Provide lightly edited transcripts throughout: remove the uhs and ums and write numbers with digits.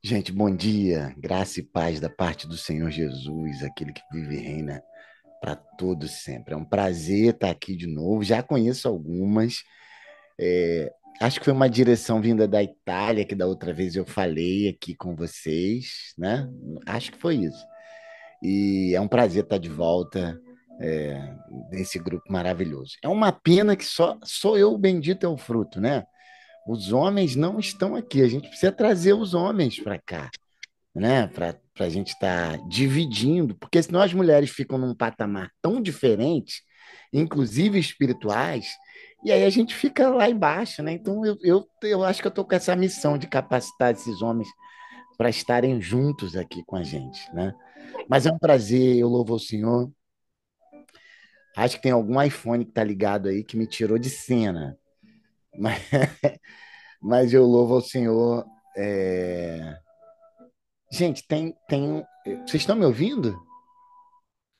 Gente, bom dia, graça e paz da parte do Senhor Jesus, aquele que vive e reina para todos sempre. É um prazer estar aqui de novo. Já conheço algumas. Acho que foi uma direção vinda da Itália, que da outra vez eu falei aqui com vocês, né? Acho que foi isso. E é um prazer estar de volta, nesse grupo maravilhoso. É uma pena que só sou eu, o bendito é o fruto, né? Os homens não estão aqui. A gente precisa trazer os homens para cá, né? Para a gente estar dividindo, porque senão as mulheres ficam num patamar tão diferente, inclusive espirituais, e aí a gente fica lá embaixo, né? Então eu acho que eu estou com essa missão de capacitar esses homens para estarem juntos aqui com a gente, né? Mas é um prazer, eu louvo ao Senhor. Acho que tem algum iPhone que está ligado aí que me tirou de cena, mas, mas eu louvo ao Senhor. Gente, tem. Vocês estão me ouvindo?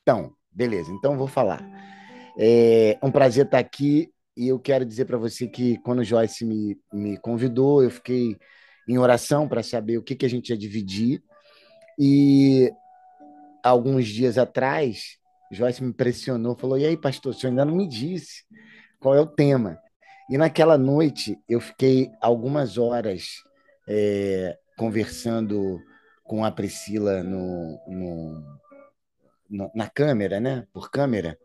Então, beleza, então eu vou falar. É um prazer estar aqui e eu quero dizer para você que quando o Joyce me convidou, eu fiquei em oração para saber o que a gente ia dividir. E alguns dias atrás, Joyce me pressionou, falou: E aí, pastor, o senhor ainda não me disse qual é o tema? E naquela noite eu fiquei algumas horas conversando com a Priscila na câmera, né? Por câmera,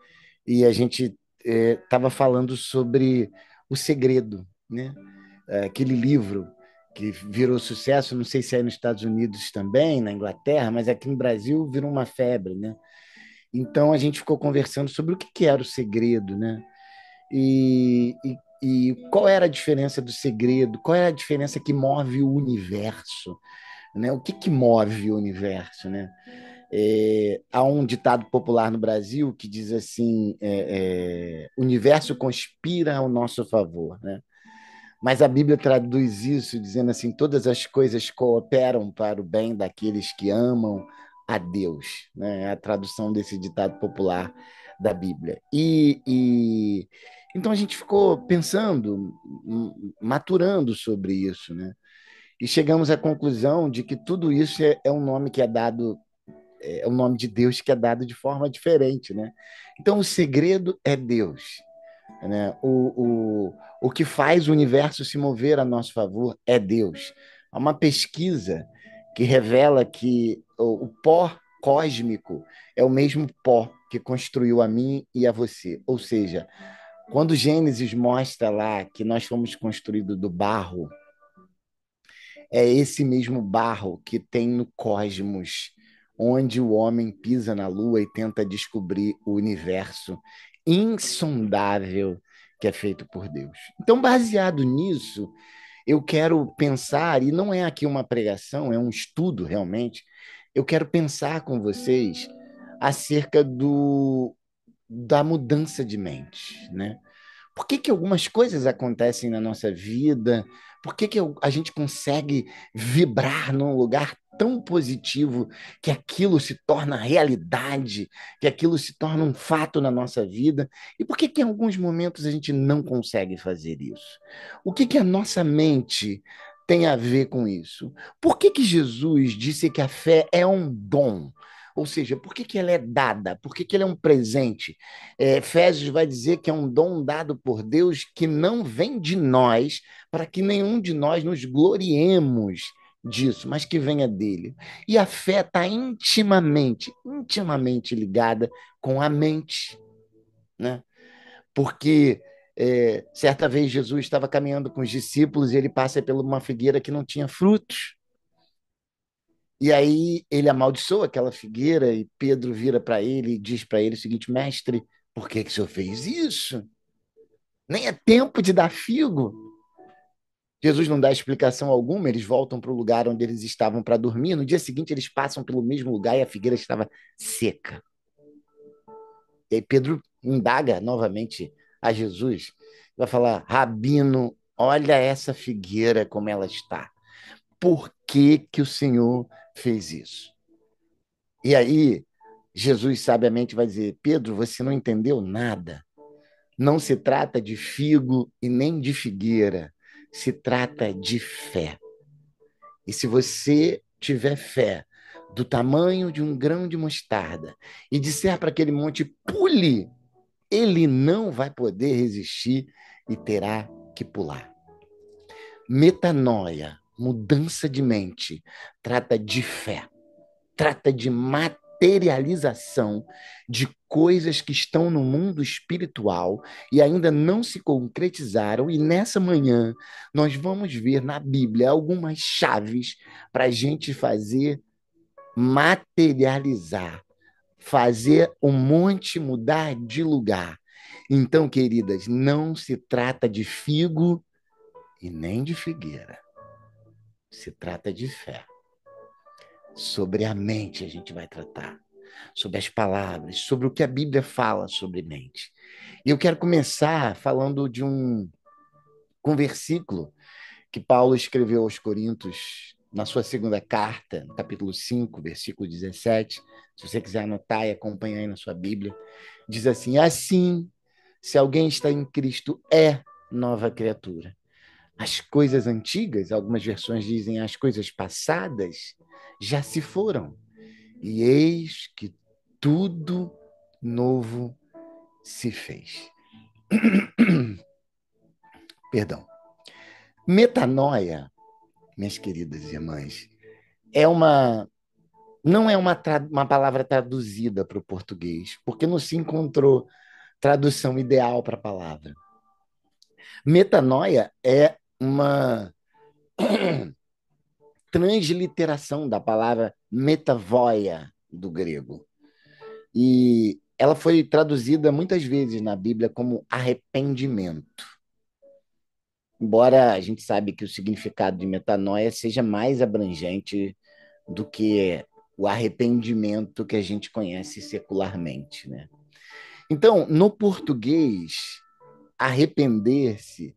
e a gente estava falando sobre O Segredo, né? Aquele livro que virou sucesso, não sei se é nos Estados Unidos também, na Inglaterra, mas aqui no Brasil virou uma febre, né? Então a gente ficou conversando sobre o que era o segredo, né? E qual era a diferença do segredo, qual é a diferença que move o universo, né? O que move o universo, né? Há um ditado popular no Brasil que diz assim: o universo conspira ao nosso favor, né? Mas a Bíblia traduz isso dizendo assim: todas as coisas cooperam para o bem daqueles que amam a Deus, né? É a tradução desse ditado popular da Bíblia. Então a gente ficou pensando, maturando sobre isso, né? E chegamos à conclusão de que tudo isso é um nome que é dado, é o nome de Deus que é dado de forma diferente, né? Então, o segredo é Deus, né? O que faz o universo se mover a nosso favor é Deus. Há uma pesquisa que revela que o pó cósmico é o mesmo pó que construiu a mim e a você. Ou seja, quando Gênesis mostra lá que nós fomos construídos do barro, é esse mesmo barro que tem no cosmos, onde o homem pisa na Lua e tenta descobrir o universo insondável que é feito por Deus. Então, baseado nisso, eu quero pensar, e não é aqui uma pregação, é um estudo realmente, eu quero pensar com vocês acerca da mudança de mente, né? Por que algumas coisas acontecem na nossa vida? Por que a gente consegue vibrar num lugar tão positivo que aquilo se torna realidade, que aquilo se torna um fato na nossa vida? E por que em alguns momentos a gente não consegue fazer isso? O que a nossa mente tem a ver com isso? Por que Jesus disse que a fé é um dom? Ou seja, por que ela é dada? Por que ela é um presente? Efésios vai dizer que é um dom dado por Deus que não vem de nós, para que nenhum de nós nos gloriemos disso, mas que venha dele. E a fé está intimamente ligada com a mente, né? Porque certa vez Jesus estava caminhando com os discípulos e ele passa por uma figueira que não tinha frutos. E aí ele amaldiçoa aquela figueira e Pedro vira para ele e diz para ele o seguinte: Mestre, por que o senhor fez isso? Nem é tempo de dar figo. Jesus não dá explicação alguma, eles voltam para o lugar onde eles estavam para dormir. No dia seguinte, eles passam pelo mesmo lugar e a figueira estava seca. E aí Pedro indaga novamente a Jesus. Vai falar: Rabino, olha essa figueira como ela está. Por que o Senhor fez isso? E aí, Jesus sabiamente vai dizer: Pedro, você não entendeu nada. Não se trata de figo e nem de figueira, se trata de fé. E se você tiver fé do tamanho de um grão de mostarda e disser para aquele monte, pule, ele não vai poder resistir e terá que pular. Metanoia, mudança de mente, trata de fé, trata de materialização de coisas que estão no mundo espiritual e ainda não se concretizaram. E nessa manhã nós vamos ver na Bíblia algumas chaves para a gente fazer materializar, fazer o monte mudar de lugar. Então, queridas, não se trata de figo e nem de figueira. Se trata de fé. Sobre a mente a gente vai tratar, sobre as palavras, sobre o que a Bíblia fala sobre mente. E eu quero começar falando de um versículo que Paulo escreveu aos Coríntios na sua segunda carta, no capítulo 5, versículo 17. Se você quiser anotar e acompanhar aí na sua Bíblia, diz assim: assim, se alguém está em Cristo, é nova criatura. As coisas antigas, algumas versões dizem as coisas passadas, já se foram. E eis que tudo novo se fez. Perdão. Metanoia, minhas queridas irmãs, é uma não é uma palavra traduzida para o português, porque não se encontrou tradução ideal para a palavra. Metanoia é uma transliteração da palavra metavoia do grego. E ela foi traduzida muitas vezes na Bíblia como arrependimento. Embora a gente sabe que o significado de metanoia seja mais abrangente do que o arrependimento que a gente conhece secularmente, né? Então, no português, arrepender-se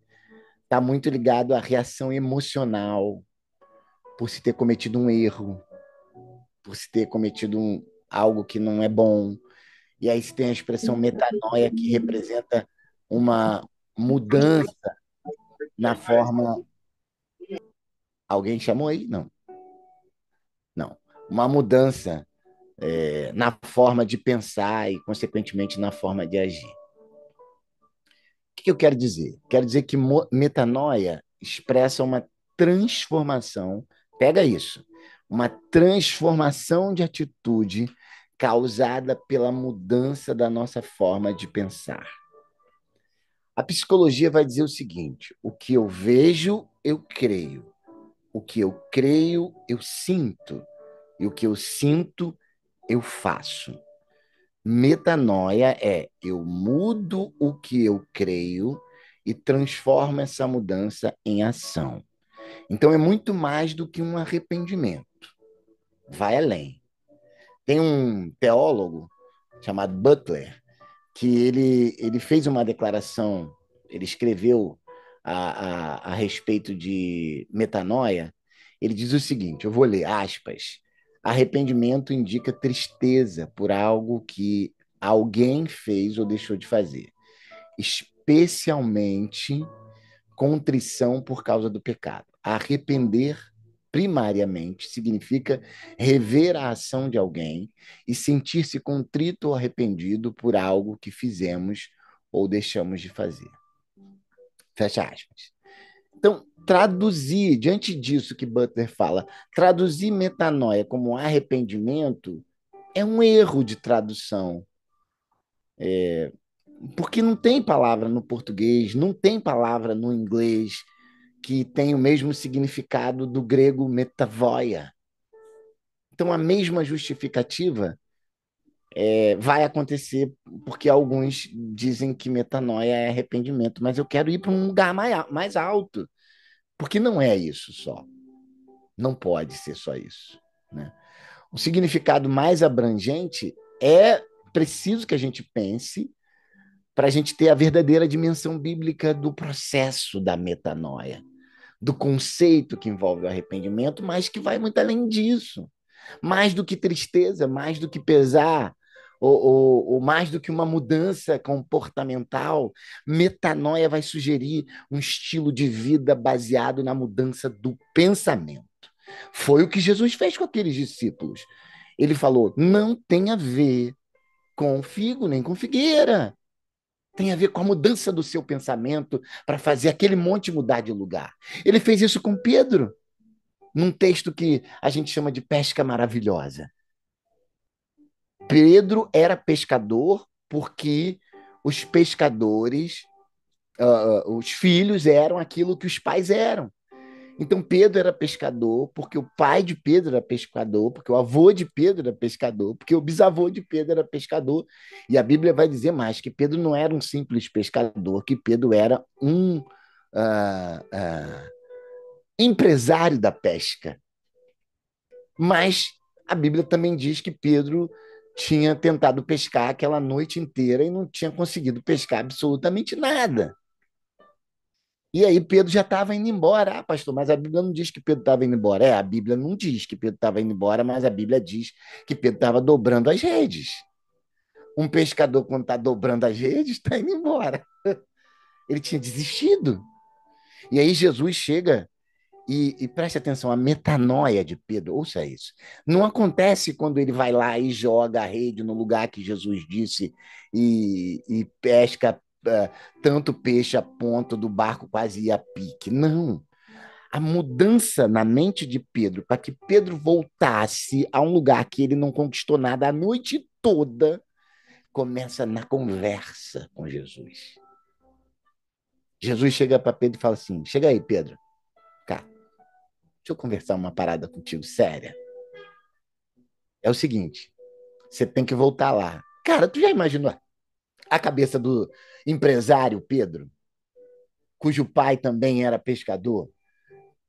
está muito ligado à reação emocional por se ter cometido um erro, por se ter cometido algo que não é bom. E aí se tem a expressão metanoia, que representa uma mudança na forma. Alguém chamou aí? Não, não. Uma mudança na forma de pensar e, consequentemente, na forma de agir. O que eu quero dizer? Quero dizer que metanoia expressa uma transformação, pega isso, uma transformação de atitude causada pela mudança da nossa forma de pensar. A psicologia vai dizer o seguinte: o que eu vejo, eu creio. O que eu creio, eu sinto. E o que eu sinto, eu faço. Metanoia é eu mudo o que eu creio e transformo essa mudança em ação. Então é muito mais do que um arrependimento. Vai além. Tem um teólogo chamado Butler que ele fez uma declaração, ele escreveu a respeito de metanoia. Ele diz o seguinte: eu vou ler, aspas. Arrependimento indica tristeza por algo que alguém fez ou deixou de fazer, especialmente contrição por causa do pecado. Arrepender, primariamente, significa rever a ação de alguém e sentir-se contrito ou arrependido por algo que fizemos ou deixamos de fazer. Fecha aspas. Então, traduzir, diante disso que Butler fala, traduzir metanoia como arrependimento é um erro de tradução, porque não tem palavra no português, não tem palavra no inglês que tem o mesmo significado do grego metavoia. Então, a mesma justificativa vai acontecer porque alguns dizem que metanoia é arrependimento, mas eu quero ir para um lugar mais alto, porque não é isso só. Não pode ser só isso, né? O significado mais abrangente é preciso que a gente pense para a gente ter a verdadeira dimensão bíblica do processo da metanoia, do conceito que envolve o arrependimento, mas que vai muito além disso. Mais do que tristeza, mais do que pesar, ou mais do que uma mudança comportamental, metanoia vai sugerir um estilo de vida baseado na mudança do pensamento. Foi o que Jesus fez com aqueles discípulos. Ele falou: não tem a ver com figo nem com figueira. Tem a ver com a mudança do seu pensamento para fazer aquele monte mudar de lugar. Ele fez isso com Pedro, num texto que a gente chama de pesca maravilhosa. Pedro era pescador porque os pescadores, os filhos eram aquilo que os pais eram. Então Pedro era pescador porque o pai de Pedro era pescador, porque o avô de Pedro era pescador, porque o bisavô de Pedro era pescador. E a Bíblia vai dizer mais que Pedro não era um simples pescador, que Pedro era um empresário da pesca. Mas a Bíblia também diz que Pedro tinha tentado pescar aquela noite inteira e não tinha conseguido pescar absolutamente nada. E aí Pedro já estava indo embora. Ah, pastor, mas a Bíblia não diz que Pedro estava indo embora. É, a Bíblia não diz que Pedro estava indo embora, mas a Bíblia diz que Pedro estava dobrando as redes. Um pescador, quando está dobrando as redes, está indo embora. Ele tinha desistido. E aí Jesus chega e preste atenção, a metanoia de Pedro, ouça isso. Não acontece quando ele vai lá e joga a rede no lugar que Jesus disse e pesca tanto peixe a ponto do barco quase ir a pique. Não. A mudança na mente de Pedro, para que Pedro voltasse a um lugar que ele não conquistou nada a noite toda, começa na conversa com Jesus. Jesus chega para Pedro e fala assim: chega aí, Pedro. Cara, deixa eu conversar uma parada contigo séria. É o seguinte, você tem que voltar lá. Cara, tu já imaginou a cabeça do empresário Pedro, cujo pai também era pescador,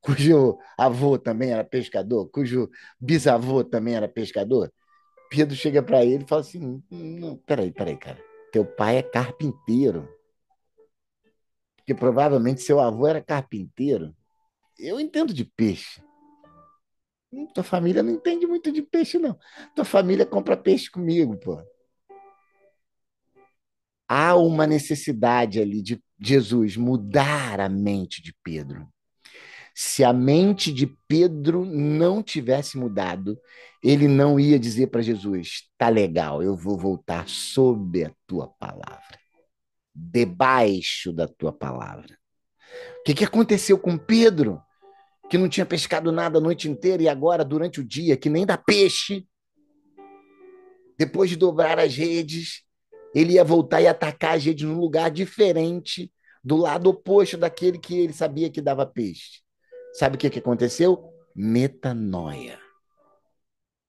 cujo avô também era pescador, cujo bisavô também era pescador? Pedro chega para ele e fala assim: não, peraí, cara. Teu pai é carpinteiro, porque provavelmente seu avô era carpinteiro. Eu entendo de peixe. Tua família não entende muito de peixe, não. Tua família compra peixe comigo, pô. Há uma necessidade ali de Jesus mudar a mente de Pedro. Se a mente de Pedro não tivesse mudado, ele não ia dizer para Jesus: tá legal, eu vou voltar sob a tua palavra, debaixo da tua palavra. O que aconteceu com Pedro, que não tinha pescado nada a noite inteira e agora, durante o dia, que nem dá peixe, depois de dobrar as redes, ele ia voltar e atacar as redes num lugar diferente, do lado oposto daquele que ele sabia que dava peixe. Sabe o que aconteceu? Metanoia.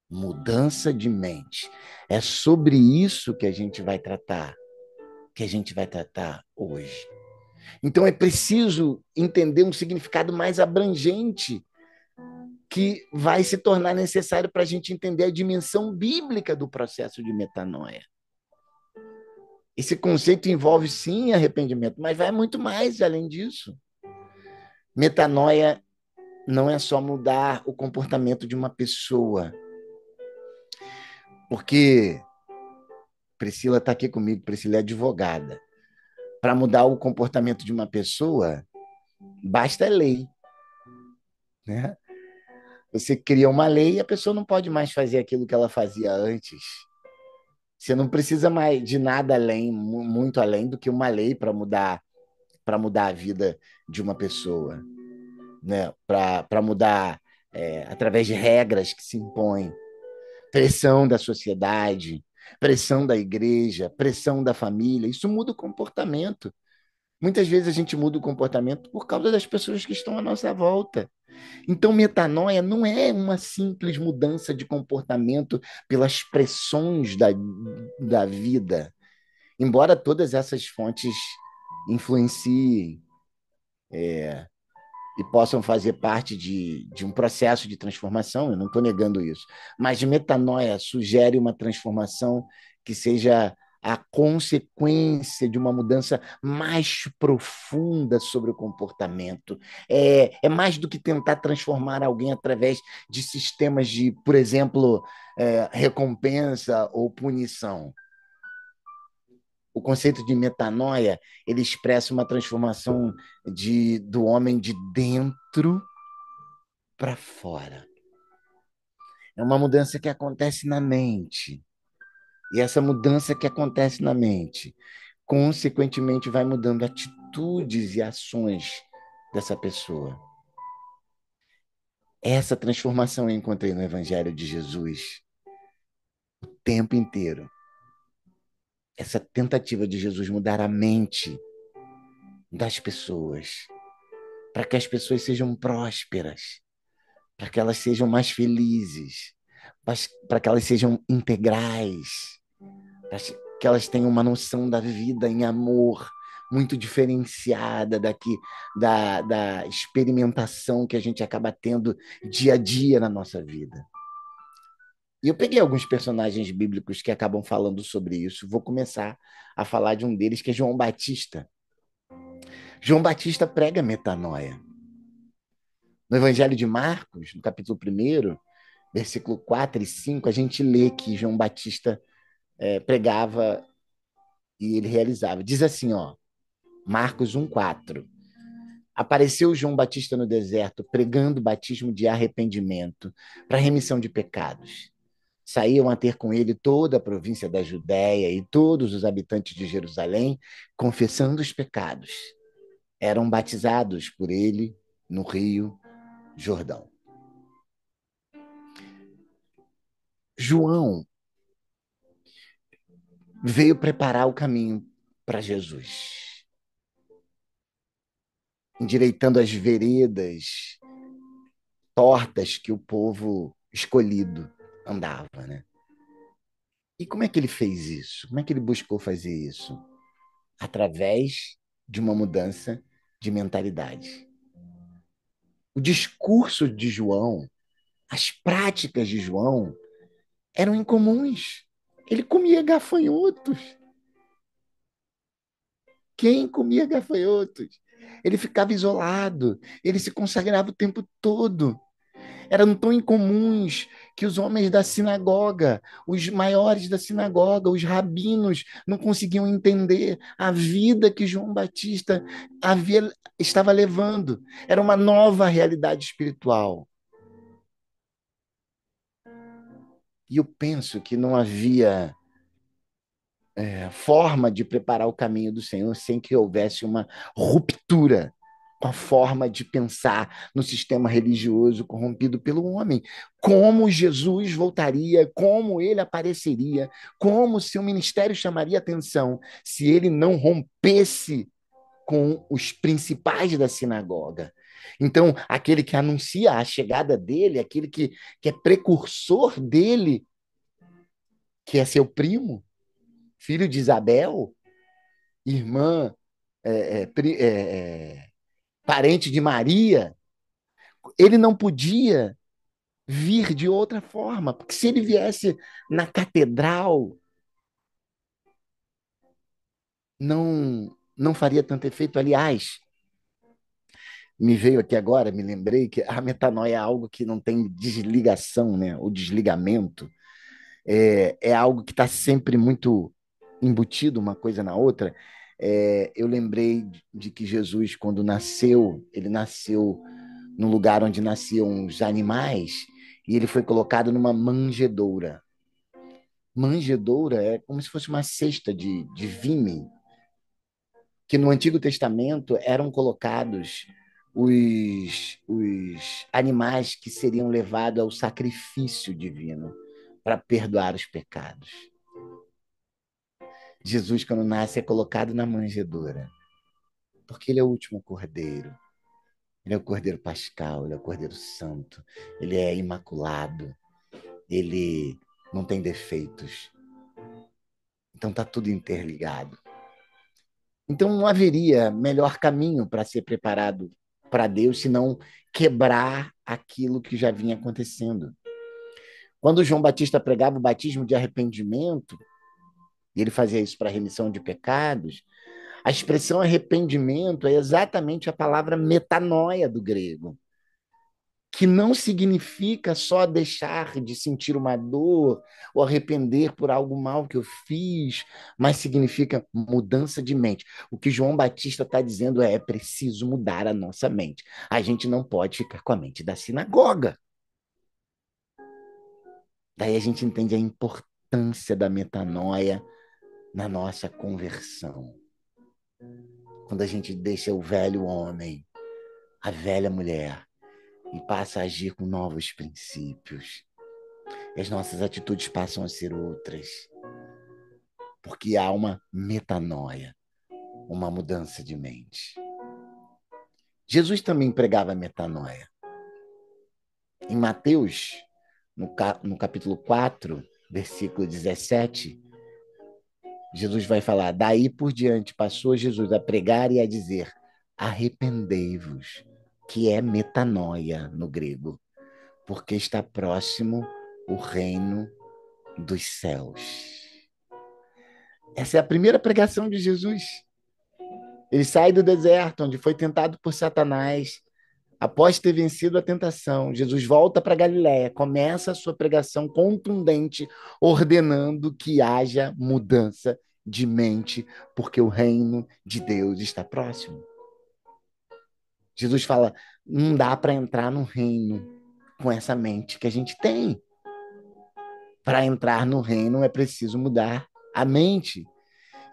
Mudança de mente. É sobre isso que a gente vai tratar hoje. Então é preciso entender um significado mais abrangente que vai se tornar necessário para a gente entender a dimensão bíblica do processo de metanoia. Esse conceito envolve sim arrependimento, mas vai muito mais além disso. Metanoia não é só mudar o comportamento de uma pessoa, porque Priscila está aqui comigo, Priscila é advogada. Para mudar o comportamento de uma pessoa, basta lei, né? Você cria uma lei e a pessoa não pode mais fazer aquilo que ela fazia antes. Você não precisa mais de nada além, muito além do que uma lei para mudar a vida de uma pessoa, né? Para mudar através de regras que se impõem, pressão da sociedade, pressão da igreja, pressão da família. Isso muda o comportamento. Muitas vezes a gente muda o comportamento por causa das pessoas que estão à nossa volta. Então, metanoia não é uma simples mudança de comportamento pelas pressões da vida. Embora todas essas fontes influenciem e possam fazer parte de um processo de transformação, eu não estou negando isso. Mas metanoia sugere uma transformação que seja a consequência de uma mudança mais profunda sobre o comportamento. É mais do que tentar transformar alguém através de sistemas de, por exemplo, recompensa ou punição. O conceito de metanoia, ele expressa uma transformação do homem de dentro para fora. É uma mudança que acontece na mente. E essa mudança que acontece na mente, consequentemente, vai mudando atitudes e ações dessa pessoa. Essa transformação eu encontrei no Evangelho de Jesus o tempo inteiro. Essa tentativa de Jesus mudar a mente das pessoas, para que as pessoas sejam prósperas, para que elas sejam mais felizes, para que elas sejam integrais, para que elas tenham uma noção da vida em amor muito diferenciada da experimentação que a gente acaba tendo dia a dia na nossa vida. E eu peguei alguns personagens bíblicos que acabam falando sobre isso. Vou começar a falar de um deles, que é João Batista. João Batista prega metanoia. No Evangelho de Marcos, no capítulo 1, versículo 4 e 5, a gente lê que João Batista pregava e ele realizava. Diz assim, ó, Marcos 1:4. Apareceu João Batista no deserto, pregando o batismo de arrependimento para remissão de pecados. Saíam a ter com ele toda a província da Judéia e todos os habitantes de Jerusalém, confessando os pecados. Eram batizados por ele no Rio Jordão. João veio preparar o caminho para Jesus, endireitando as veredas tortas que o povo escolhido andava, né? E como é que ele fez isso? Como é que ele buscou fazer isso? Através de uma mudança de mentalidade. O discurso de João, as práticas de João eram incomuns. Ele comia gafanhotos. Quem comia gafanhotos? Ele ficava isolado, ele se consagrava o tempo todo. Eram tão incomuns que os homens da sinagoga, os maiores da sinagoga, os rabinos, não conseguiam entender a vida que João Batista estava levando. Era uma nova realidade espiritual. E eu penso que não havia forma de preparar o caminho do Senhor sem que houvesse uma ruptura com a forma de pensar no sistema religioso corrompido pelo homem. Como Jesus voltaria, como ele apareceria, como seu ministério chamaria atenção se ele não rompesse com os principais da sinagoga. Então, aquele que anuncia a chegada dele, aquele que é precursor dele, que é seu primo, filho de Isabel, irmã, é, é, parente de Maria, ele não podia vir de outra forma, porque se ele viesse na catedral, não faria tanto efeito. Aliás, me veio aqui agora, me lembrei que a metanoia é algo que não tem desligação, né? O desligamento é algo que está sempre muito embutido uma coisa na outra. Eu lembrei de que Jesus, quando nasceu, ele nasceu num lugar onde nasciam os animais e ele foi colocado numa manjedoura. Manjedoura é como se fosse uma cesta de vime, que no Antigo Testamento eram colocados os animais que seriam levados ao sacrifício divino para perdoar os pecados. Jesus, quando nasce, é colocado na manjedoura, porque ele é o último cordeiro. Ele é o cordeiro pascal, ele é o cordeiro santo, ele é imaculado, ele não tem defeitos. Então está tudo interligado. Então não haveria melhor caminho para ser preparado para Deus senão quebrar aquilo que já vinha acontecendo. Quando João Batista pregava o batismo de arrependimento, e ele fazia isso para remissão de pecados, a expressão arrependimento é exatamente a palavra metanoia do grego. que não significa só deixar de sentir uma dor ou arrepender por algo mal que eu fiz, mas significa mudança de mente. O que João Batista está dizendo é preciso mudar a nossa mente. A gente não pode ficar com a mente da sinagoga. Daí a gente entende a importância da metanoia na nossa conversão. Quando a gente deixa o velho homem, a velha mulher, e passa a agir com novos princípios. E as nossas atitudes passam a ser outras, porque há uma metanoia, uma mudança de mente. Jesus também pregava metanoia. Em Mateus, no capítulo 4, versículo 17, Jesus vai falar: daí por diante passou Jesus a pregar e a dizer: arrependei-vos, que é metanoia no grego, porque está próximo o reino dos céus. Essa é a primeira pregação de Jesus. Ele sai do deserto, onde foi tentado por Satanás. Após ter vencido a tentação, Jesus volta para Galiléia, começa a sua pregação contundente, ordenando que haja mudança de mente, porque o reino de Deus está próximo. Jesus fala: não dá para entrar no reino com essa mente que a gente tem. Para entrar no reino é preciso mudar a mente.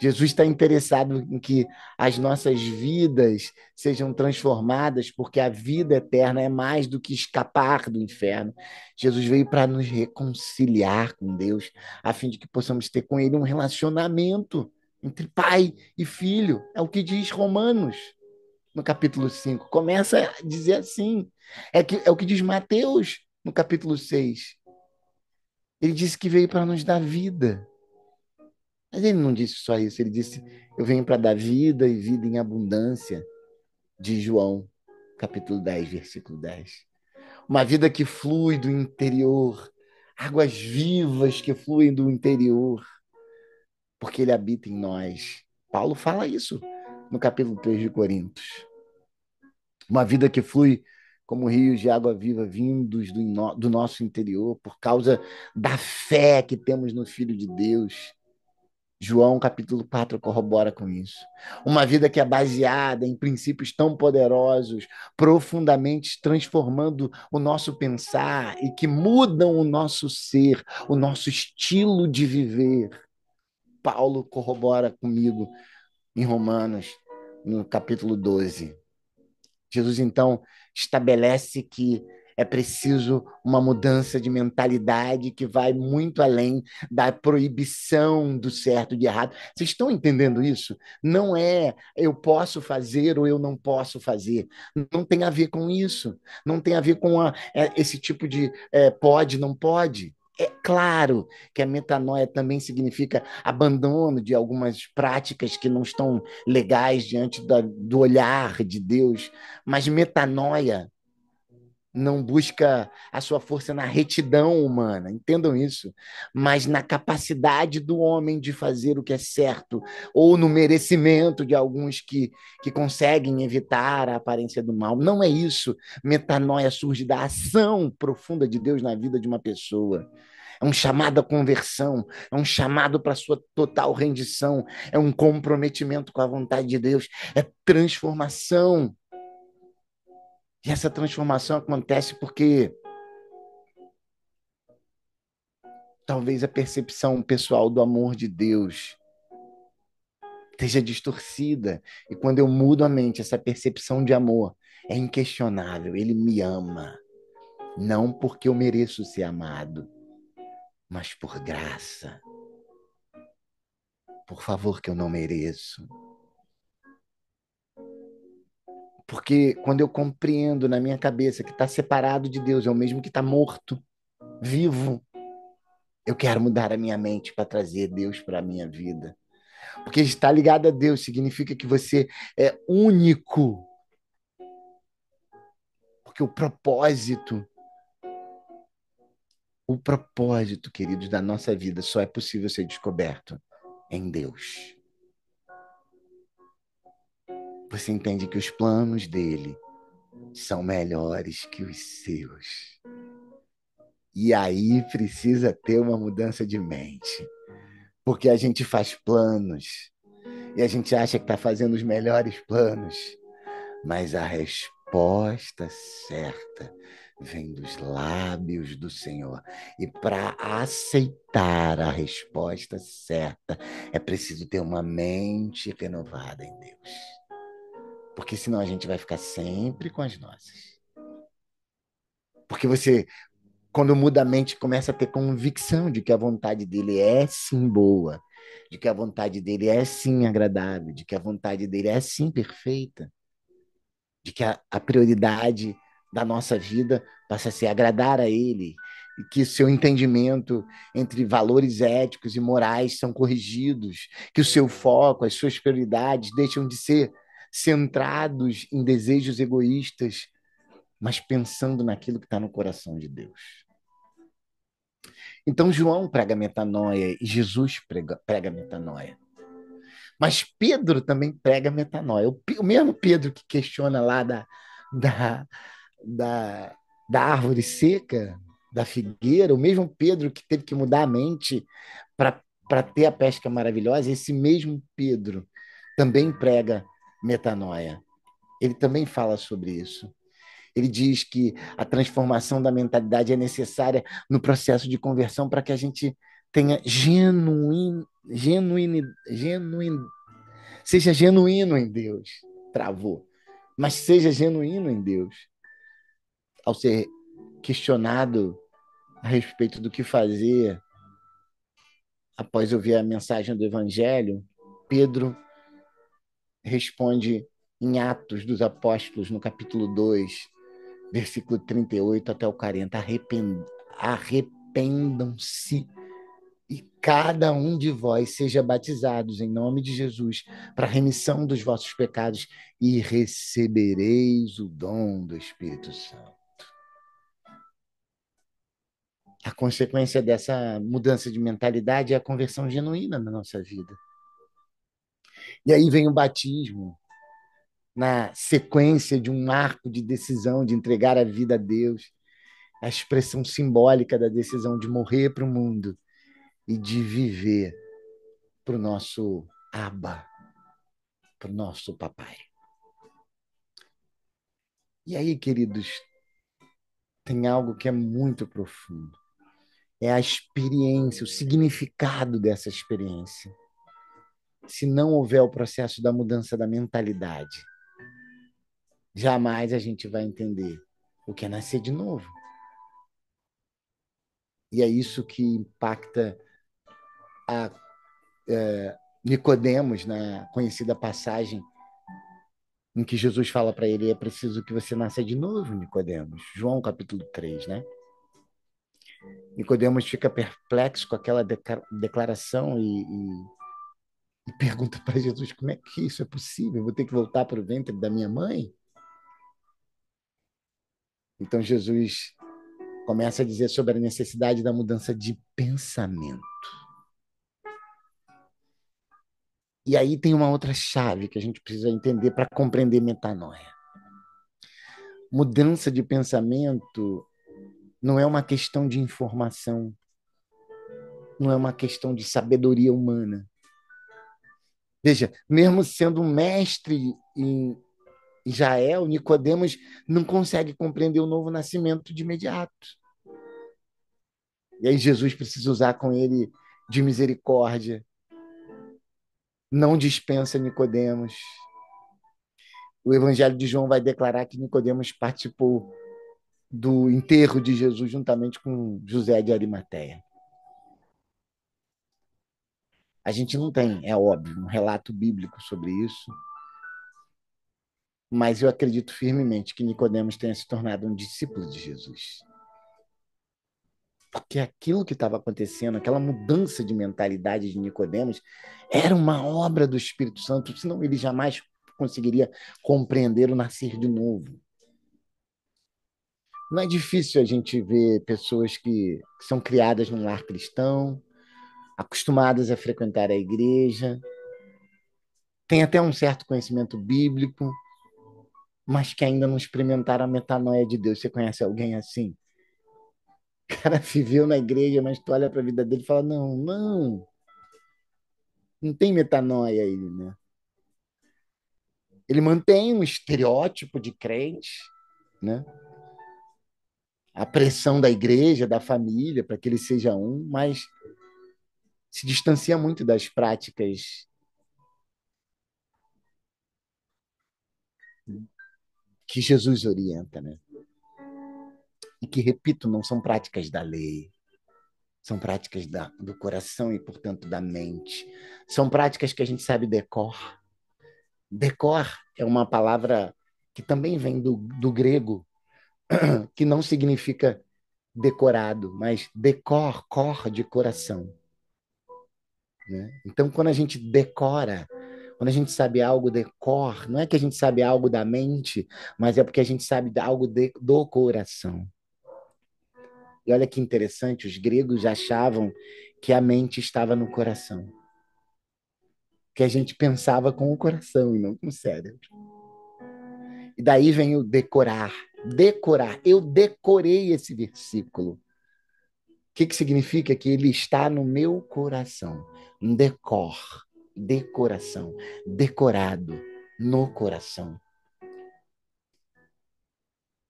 Jesus está interessado em que as nossas vidas sejam transformadas, porque a vida eterna é mais do que escapar do inferno. Jesus veio para nos reconciliar com Deus, a fim de que possamos ter com Ele um relacionamento entre pai e filho. É o que diz Romanos, no capítulo 5. Começa a dizer assim. É o que diz Mateus, no capítulo 6. Ele disse que veio para nos dar vida. Mas ele não disse só isso, ele disse: eu venho para dar vida e vida em abundância, de João, capítulo 10, versículo 10. Uma vida que flui do interior, águas vivas que fluem do interior, porque ele habita em nós. Paulo fala isso no capítulo 3 de Coríntios. Uma vida que flui como rios de água viva vindos do nosso interior, por causa da fé que temos no Filho de Deus. João capítulo 4 corrobora com isso. Uma vida que é baseada em princípios tão poderosos, profundamente transformando o nosso pensar e que mudam o nosso ser, o nosso estilo de viver. Paulo corrobora comigo em Romanos, no capítulo 12. Jesus, então, estabelece que é preciso uma mudança de mentalidade que vai muito além da proibição do certo e de errado. Vocês estão entendendo isso? Não é eu posso fazer ou eu não posso fazer. Não tem a ver com isso. Não tem a ver com esse tipo de pode, não pode. É claro que a metanoia também significa abandono de algumas práticas que não estão legais diante do olhar de Deus, mas metanoia não busca a sua força na retidão humana, entendam isso, mas na capacidade do homem de fazer o que é certo, ou no merecimento de alguns que conseguem evitar a aparência do mal. Não é isso. Metanoia surge da ação profunda de Deus na vida de uma pessoa. É um chamado à conversão, é um chamado para a sua total rendição, é um comprometimento com a vontade de Deus, é transformação. E essa transformação acontece porque talvez a percepção pessoal do amor de Deus esteja distorcida. E quando eu mudo a mente, essa percepção de amor é inquestionável. Ele me ama, não porque eu mereço ser amado, mas por graça. Por favor, que eu não mereço. Porque quando eu compreendo na minha cabeça que está separado de Deus é o mesmo que está morto, vivo, eu quero mudar a minha mente para trazer Deus para a minha vida. Porque estar ligado a Deus significa que você é único. Porque o propósito, queridos, da nossa vida só é possível ser descoberto em Deus. Você entende que os planos dele são melhores que os seus. E aí precisa ter uma mudança de mente, porque a gente faz planos e a gente acha que está fazendo os melhores planos, mas a resposta certa vem dos lábios do Senhor. E para aceitar a resposta certa, é preciso ter uma mente renovada em Deus. Porque senão a gente vai ficar sempre com as nossas. Porque você, quando muda a mente, começa a ter convicção de que a vontade dele é sim boa, de que a vontade dele é sim agradável, de que a vontade dele é sim perfeita, de que a prioridade da nossa vida passa a ser agradar a ele, e que o seu entendimento entre valores éticos e morais são corrigidos, que o seu foco, as suas prioridades deixam de ser centrados em desejos egoístas, mas pensando naquilo que está no coração de Deus. Então, João prega metanoia e Jesus prega metanoia. Mas Pedro também prega metanoia. O mesmo Pedro que questiona lá da, da, da árvore seca, da figueira, o mesmo Pedro que teve que mudar a mente para ter a pesca maravilhosa, esse mesmo Pedro também prega metanoia. Ele também fala sobre isso. Ele diz que a transformação da mentalidade é necessária no processo de conversão para que a gente tenha seja genuíno em Deus. Travou. Mas seja genuíno em Deus. Ao ser questionado a respeito do que fazer após ouvir a mensagem do Evangelho, Pedro responde em Atos dos Apóstolos, no capítulo 2, versículo 38 até o 40, arrependam-se e cada um de vós seja batizados em nome de Jesus para a remissão dos vossos pecados e recebereis o dom do Espírito Santo. A consequência dessa mudança de mentalidade é a conversão genuína na nossa vida. E aí vem o batismo, na sequência de um marco de decisão de entregar a vida a Deus, a expressão simbólica da decisão de morrer para o mundo e de viver para o nosso Abba, para o nosso papai. E aí, queridos, tem algo que é muito profundo. É a experiência, o significado dessa experiência. Se não houver o processo da mudança da mentalidade, jamais a gente vai entender o que é nascer de novo. E é isso que impacta a Nicodemos, na conhecida passagem em que Jesus fala para ele: é preciso que você nasça de novo, Nicodemos. João capítulo 3, né? Nicodemos fica perplexo com aquela declaração e pergunta para Jesus: como é que isso é possível? Eu vou ter que voltar para o ventre da minha mãe? Então Jesus começa a dizer sobre a necessidade da mudança de pensamento. E aí tem uma outra chave que a gente precisa entender para compreender metanoia. Mudança de pensamento não é uma questão de informação, não é uma questão de sabedoria humana. Veja, mesmo sendo um mestre em Israel, Nicodemos não consegue compreender o novo nascimento de imediato. E aí Jesus precisa usar com ele de misericórdia, não dispensa Nicodemos. O Evangelho de João vai declarar que Nicodemos participou do enterro de Jesus juntamente com José de Arimateia. A gente não tem, é óbvio, um relato bíblico sobre isso, mas eu acredito firmemente que Nicodemos tenha se tornado um discípulo de Jesus. Porque aquilo que estava acontecendo, aquela mudança de mentalidade de Nicodemos, era uma obra do Espírito Santo, senão ele jamais conseguiria compreender o nascer de novo. Não é difícil a gente ver pessoas que são criadas num lar cristão, acostumadas a frequentar a igreja, têm até um certo conhecimento bíblico, mas que ainda não experimentaram a metanoia de Deus. Você conhece alguém assim? O cara viveu na igreja, mas tu olha para a vida dele e fala: não, não, não tem metanoia aí, né? Ele mantém um estereótipo de crente, né? A pressão da igreja, da família, para que ele seja um, mas se distancia muito das práticas que Jesus orienta, né? E que, repito, não são práticas da lei, são práticas do coração e, portanto, da mente. São práticas que a gente sabe decor. Decor é uma palavra que também vem do grego, que não significa decorado, mas decor, cor de coração. Né? Então, quando a gente decora, quando a gente sabe algo de cor, não é que a gente sabe algo da mente, mas é porque a gente sabe algo do coração. E olha que interessante, os gregos achavam que a mente estava no coração, que a gente pensava com o coração e não com o cérebro. E daí vem o decorar. Decorar. Eu decorei esse versículo. O que significa? Que ele está no meu coração. Um decor, decoração, decorado no coração.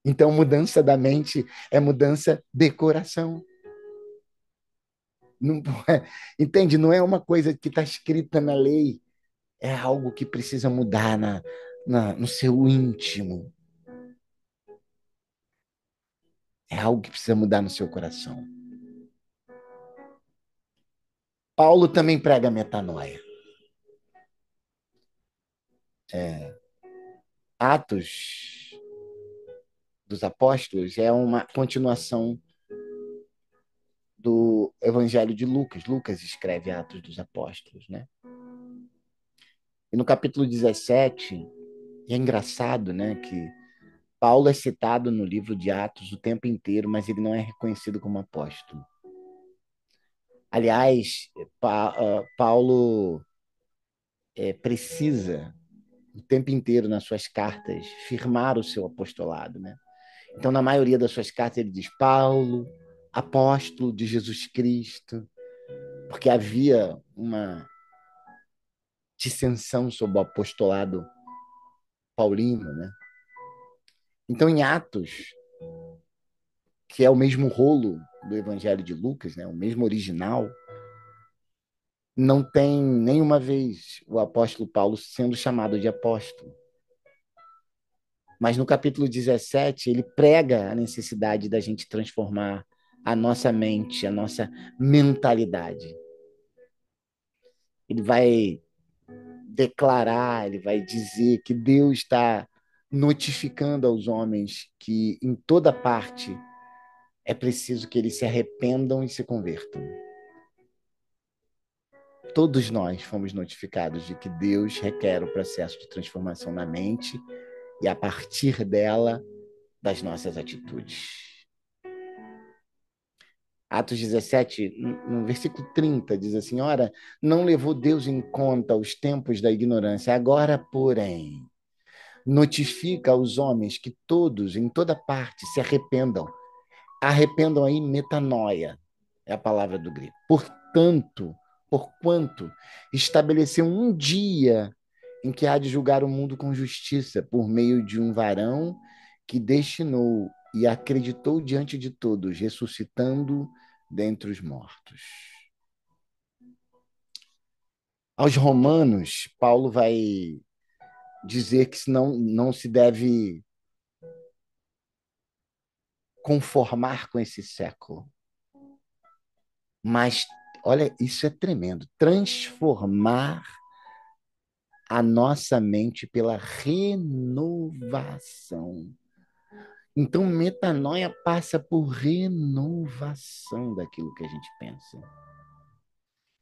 Então, mudança da mente é mudança de coração. Não é, entende? Não é uma coisa que está escrita na lei, é algo que precisa mudar no seu íntimo. É algo que precisa mudar no seu coração. Paulo também prega metanoia. Atos dos Apóstolos é uma continuação do Evangelho de Lucas. Lucas escreve Atos dos Apóstolos, né? E no capítulo 17, e é engraçado, né, que Paulo é citado no livro de Atos o tempo inteiro, mas ele não é reconhecido como apóstolo. Aliás, Paulo precisa o tempo inteiro nas suas cartas firmar o seu apostolado, né? Então, na maioria das suas cartas, ele diz Paulo, apóstolo de Jesus Cristo, porque havia uma dissensão sobre o apostolado paulino, né? Então, em Atos, que é o mesmo rolo do Evangelho de Lucas, né? O mesmo original, não tem nenhuma vez o apóstolo Paulo sendo chamado de apóstolo. Mas no capítulo 17, ele prega a necessidade da gente transformar a nossa mente, a nossa mentalidade. Ele vai declarar, ele vai dizer que Deus está notificando aos homens que em toda parte é preciso que eles se arrependam e se convertam. Todos nós fomos notificados de que Deus requer o processo de transformação na mente e, a partir dela, das nossas atitudes. Atos 17, no versículo 30, diz assim: ora, não levou Deus em conta os tempos da ignorância, agora, porém, notifica aos homens que todos, em toda parte, se arrependam. Arrependam aí, metanoia, é a palavra do grego. Porquanto, estabeleceu um dia em que há de julgar o mundo com justiça, por meio de um varão que destinou e acreditou diante de todos, ressuscitando dentre os mortos. Aos Romanos, Paulo vai dizer que não se deve conformar com esse século. Mas, olha, isso é tremendo. Transformar a nossa mente pela renovação. Então, metanoia passa por renovação daquilo que a gente pensa.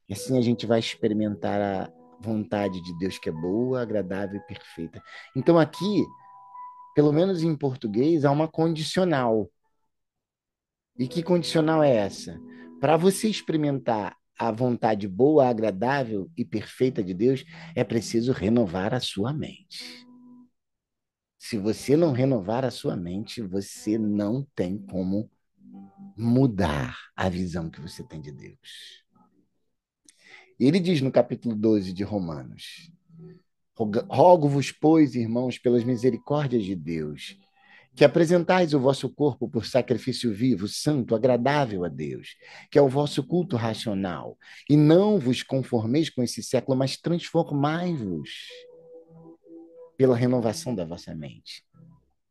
E assim a gente vai experimentar a vontade de Deus que é boa, agradável e perfeita. Então, aqui, pelo menos em português, há uma condicional. E que condicional é essa? Para você experimentar a vontade boa, agradável e perfeita de Deus, é preciso renovar a sua mente. Se você não renovar a sua mente, você não tem como mudar a visão que você tem de Deus. E ele diz no capítulo 12 de Romanos: Rogo-vos, pois, irmãos, pelas misericórdias de Deus, que apresentais o vosso corpo por sacrifício vivo, santo, agradável a Deus, que é o vosso culto racional. E não vos conformeis com esse século, mas transformai-vos pela renovação da vossa mente,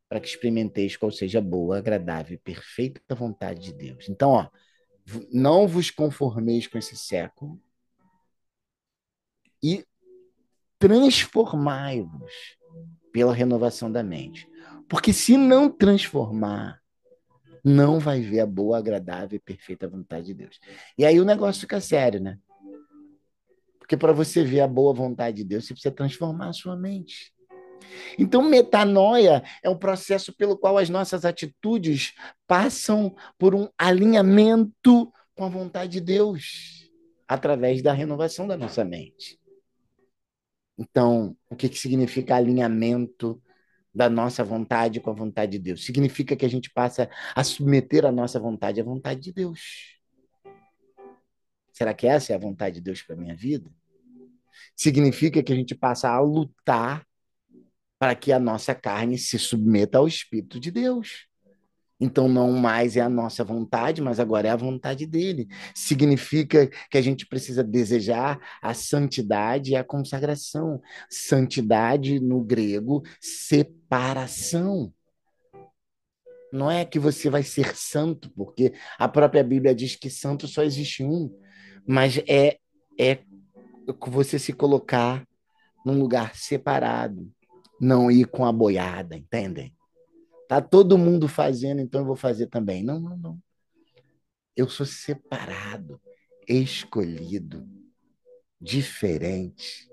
para que experimenteis qual seja a boa, agradável e perfeita vontade de Deus. Então, ó, não vos conformeis com esse século e transformai-vos pela renovação da mente. Porque se não transformar, não vai ver a boa, agradável e perfeita vontade de Deus. E aí o negócio fica sério, né? Porque para você ver a boa vontade de Deus, você precisa transformar a sua mente. Então, metanoia é um processo pelo qual as nossas atitudes passam por um alinhamento com a vontade de Deus, através da renovação da nossa mente. Então, o que significa alinhamento da nossa vontade com a vontade de Deus? Significa que a gente passa a submeter a nossa vontade à vontade de Deus. Será que essa é a vontade de Deus para a minha vida? Significa que a gente passa a lutar para que a nossa carne se submeta ao Espírito de Deus. Então, não mais é a nossa vontade, mas agora é a vontade dele. Significa que a gente precisa desejar a santidade e a consagração. Santidade, no grego, separação. Não é que você vai ser santo, porque a própria Bíblia diz que santo só existe um, mas é você se colocar num lugar separado, não ir com a boiada, entendem? Tá todo mundo fazendo, então eu vou fazer também. Não, não, não. Eu sou separado, escolhido, diferente.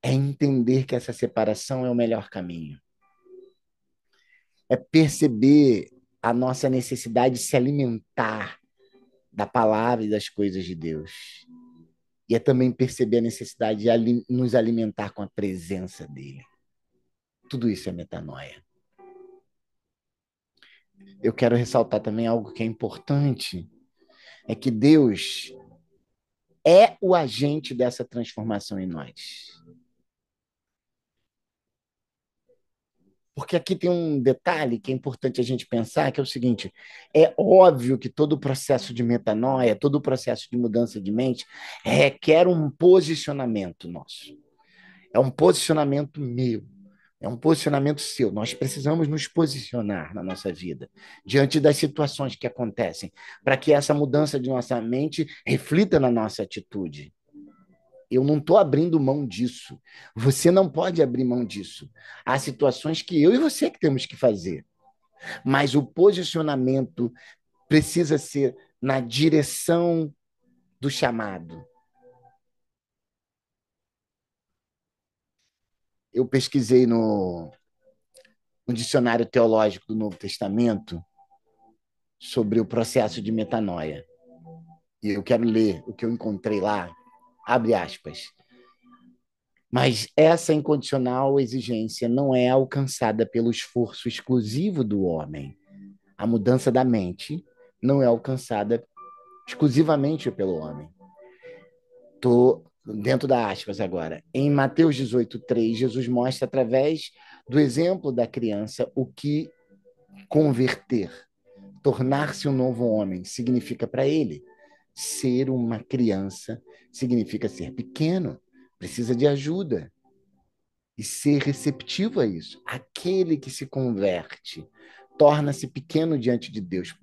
É entender que essa separação é o melhor caminho. É perceber a nossa necessidade de se alimentar da palavra e das coisas de Deus. E é também perceber a necessidade de nos alimentar com a presença dele. Tudo isso é metanoia. Eu quero ressaltar também algo que é importante, é que Deus é o agente dessa transformação em nós. Porque aqui tem um detalhe que é importante a gente pensar, que é o seguinte: é óbvio que todo o processo de metanoia, todo o processo de mudança de mente requer um posicionamento nosso. É um posicionamento meu, é um posicionamento seu. Nós precisamos nos posicionar na nossa vida, diante das situações que acontecem, para que essa mudança de nossa mente reflita na nossa atitude. Eu não estou abrindo mão disso. Você não pode abrir mão disso. Há situações que eu e você que temos que fazer, mas o posicionamento precisa ser na direção do chamado. Eu pesquisei no dicionário teológico do Novo Testamento sobre o processo de metanoia. E eu quero ler o que eu encontrei lá. Abre aspas. Mas essa incondicional exigência não é alcançada pelo esforço exclusivo do homem. A mudança da mente não é alcançada exclusivamente pelo homem. Estou dentro da aspas agora. Em Mateus 18:3, Jesus mostra através do exemplo da criança o que converter, tornar-se um novo homem significa para ele. Ser uma criança significa ser pequeno, precisa de ajuda e ser receptivo a isso. Aquele que se converte torna-se pequeno diante de Deus,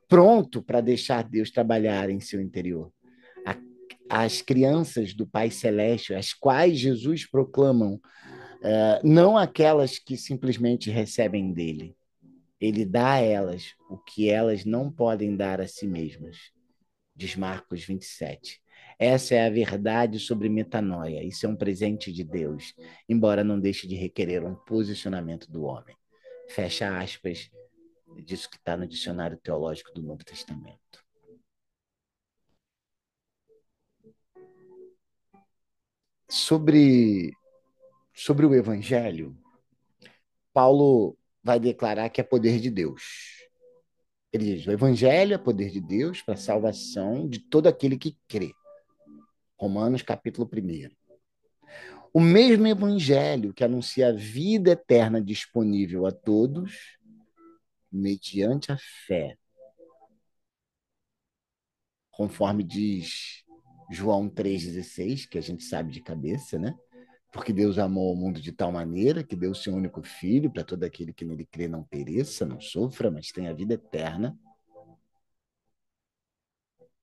pronto para deixar Deus trabalhar em seu interior. As crianças do Pai Celeste, as quais Jesus proclamam, não aquelas que simplesmente recebem dele. Ele dá a elas o que elas não podem dar a si mesmas, diz Marcos 27. Essa é a verdade sobre metanoia. Isso é um presente de Deus, embora não deixe de requerer um posicionamento do homem. Fecha aspas disso que está no dicionário teológico do Novo Testamento. Sobre sobre o Evangelho, Paulo vai declarar que é poder de Deus. Ele diz: o Evangelho é poder de Deus para a salvação de todo aquele que crê. Romanos, capítulo 1. O mesmo Evangelho que anuncia a vida eterna disponível a todos, mediante a fé, conforme diz João 3,16, que a gente sabe de cabeça, né? Porque Deus amou o mundo de tal maneira que deu o seu único filho para todo aquele que nele crê não pereça, não sofra, mas tenha a vida eterna.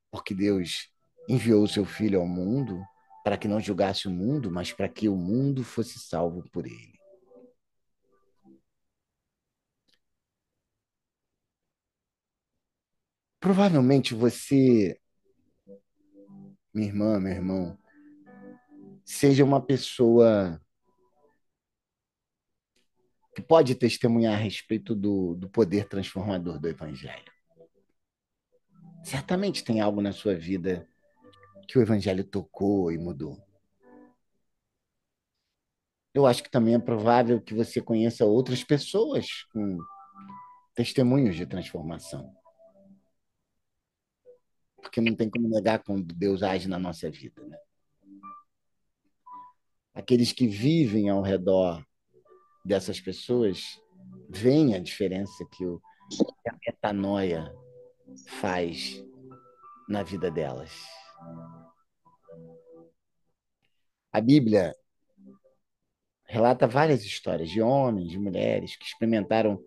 Porque Deus enviou o seu filho ao mundo para que não julgasse o mundo, mas para que o mundo fosse salvo por ele. Provavelmente você, minha irmã, meu irmão, seja uma pessoa que pode testemunhar a respeito do poder transformador do Evangelho. Certamente tem algo na sua vida que o Evangelho tocou e mudou. Eu acho que também é provável que você conheça outras pessoas com testemunhos de transformação, porque não tem como negar quando Deus age na nossa vida, né? Aqueles que vivem ao redor dessas pessoas veem a diferença que a metanoia faz na vida delas. A Bíblia relata várias histórias de homens, de mulheres que experimentaram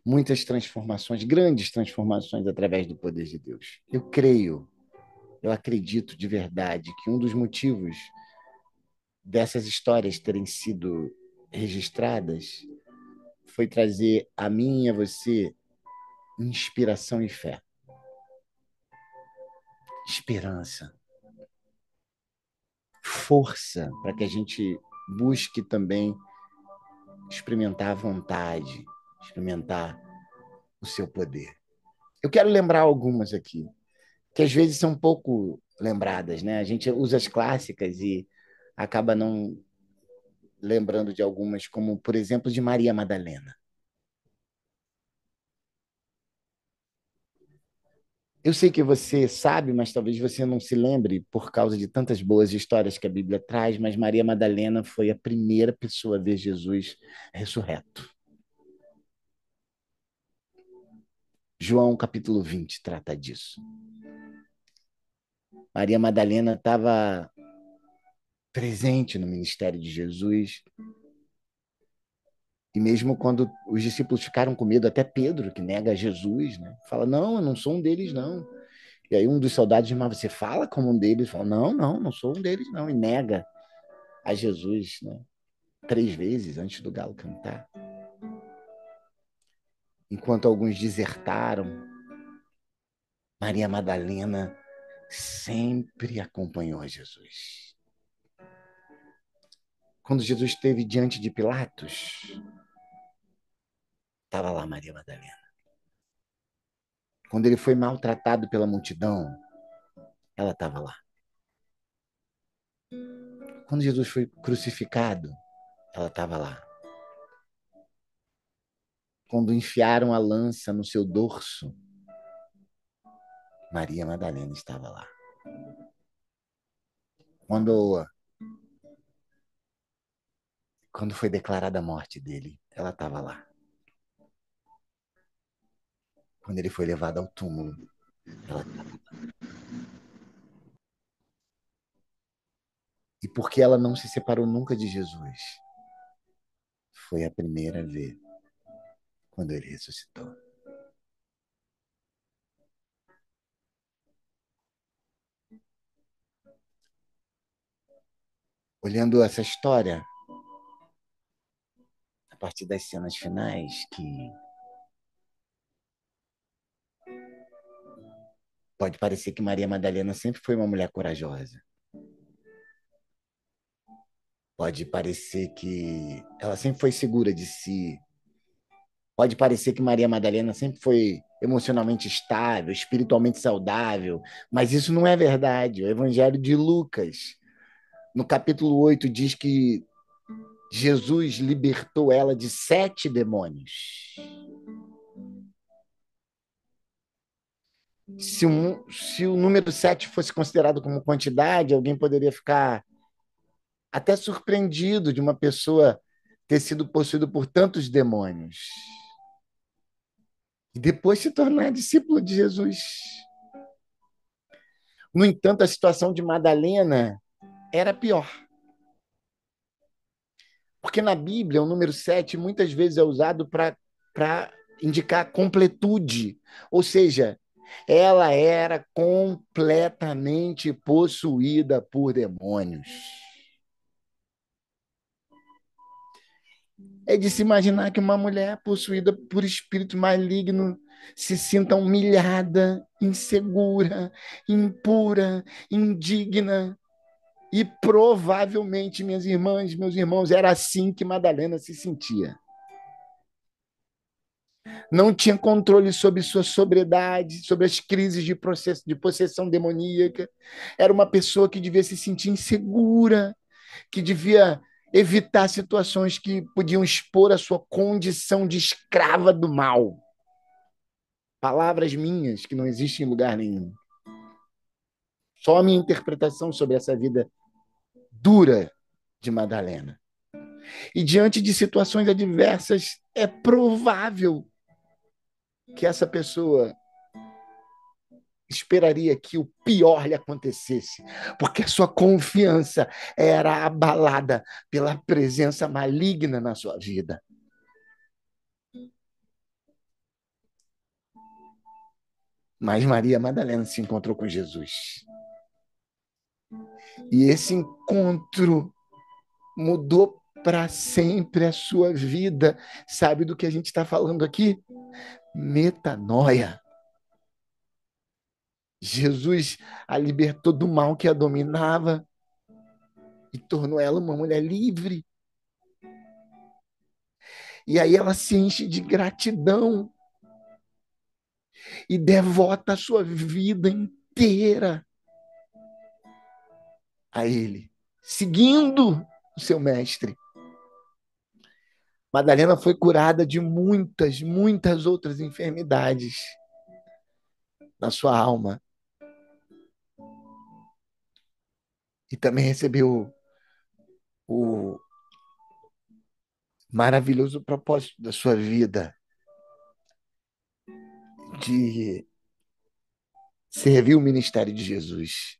muitas transformações, grandes transformações através do poder de Deus. Eu acredito de verdade que um dos motivos dessas histórias terem sido registradas foi trazer a mim e a você inspiração e fé, esperança, força para que a gente busque também experimentar a vontade, experimentar o seu poder. Eu quero lembrar algumas aqui, que às vezes são pouco lembradas, né? A gente usa as clássicas e acaba não lembrando de algumas, como, por exemplo, de Maria Madalena. Eu sei que você sabe, mas talvez você não se lembre por causa de tantas boas histórias que a Bíblia traz, mas Maria Madalena foi a primeira pessoa a ver Jesus ressurreto. João capítulo 20 trata disso. Maria Madalena estava presente no ministério de Jesus, e mesmo quando os discípulos ficaram com medo, até Pedro, que nega Jesus, né? Fala: não, eu não sou um deles, não. E aí um dos soldados diz: mas você fala como um deles? Fala: não, não, não sou um deles, não. E nega a Jesus, né? 3 vezes antes do galo cantar. Enquanto alguns desertaram, Maria Madalena sempre acompanhou a Jesus. Quando Jesus esteve diante de Pilatos, estava lá Maria Madalena. Quando ele foi maltratado pela multidão, ela estava lá. Quando Jesus foi crucificado, ela estava lá. Quando enfiaram a lança no seu dorso, Maria Madalena estava lá. Quando, quando foi declarada a morte dele, ela estava lá. Quando ele foi levado ao túmulo, ela estava lá. E porque ela não se separou nunca de Jesus, foi a primeira a ver quando ele ressuscitou. Olhando essa história, a partir das cenas finais, que pode parecer que Maria Madalena sempre foi uma mulher corajosa. Pode parecer que ela sempre foi segura de si. Pode parecer que Maria Madalena sempre foi emocionalmente estável, espiritualmente saudável, mas isso não é verdade. O Evangelho de Lucas, no capítulo 8, diz que Jesus libertou ela de 7 demônios. Se o número 7 fosse considerado como quantidade, alguém poderia ficar até surpreendido de uma pessoa ter sido possuída por tantos demônios e depois se tornar discípulo de Jesus. No entanto, a situação de Madalena era pior, porque na Bíblia o número 7 muitas vezes é usado para indicar completude, ou seja, ela era completamente possuída por demônios. É de se imaginar que uma mulher possuída por espírito maligno se sinta humilhada, insegura, impura, indigna. E provavelmente, minhas irmãs, meus irmãos, era assim que Madalena se sentia. Não tinha controle sobre sua sobriedade, sobre as crises de possessão demoníaca. Era uma pessoa que devia se sentir insegura, que devia evitar situações que podiam expor a sua condição de escrava do mal. Palavras minhas que não existem em lugar nenhum. Só a minha interpretação sobre essa vida dura de Madalena. E diante de situações adversas, é provável que essa pessoa esperaria que o pior lhe acontecesse, porque a sua confiança era abalada pela presença maligna na sua vida. Mas Maria Madalena se encontrou com Jesus. E esse encontro mudou para sempre a sua vida. Sabe do que a gente está falando aqui? Metanoia. Jesus a libertou do mal que a dominava e tornou ela uma mulher livre. E aí ela se enche de gratidão e devota a sua vida inteira a Ele, seguindo o seu mestre. Madalena foi curada de muitas, muitas outras enfermidades na sua alma. E também recebeu o maravilhoso propósito da sua vida de servir o ministério de Jesus.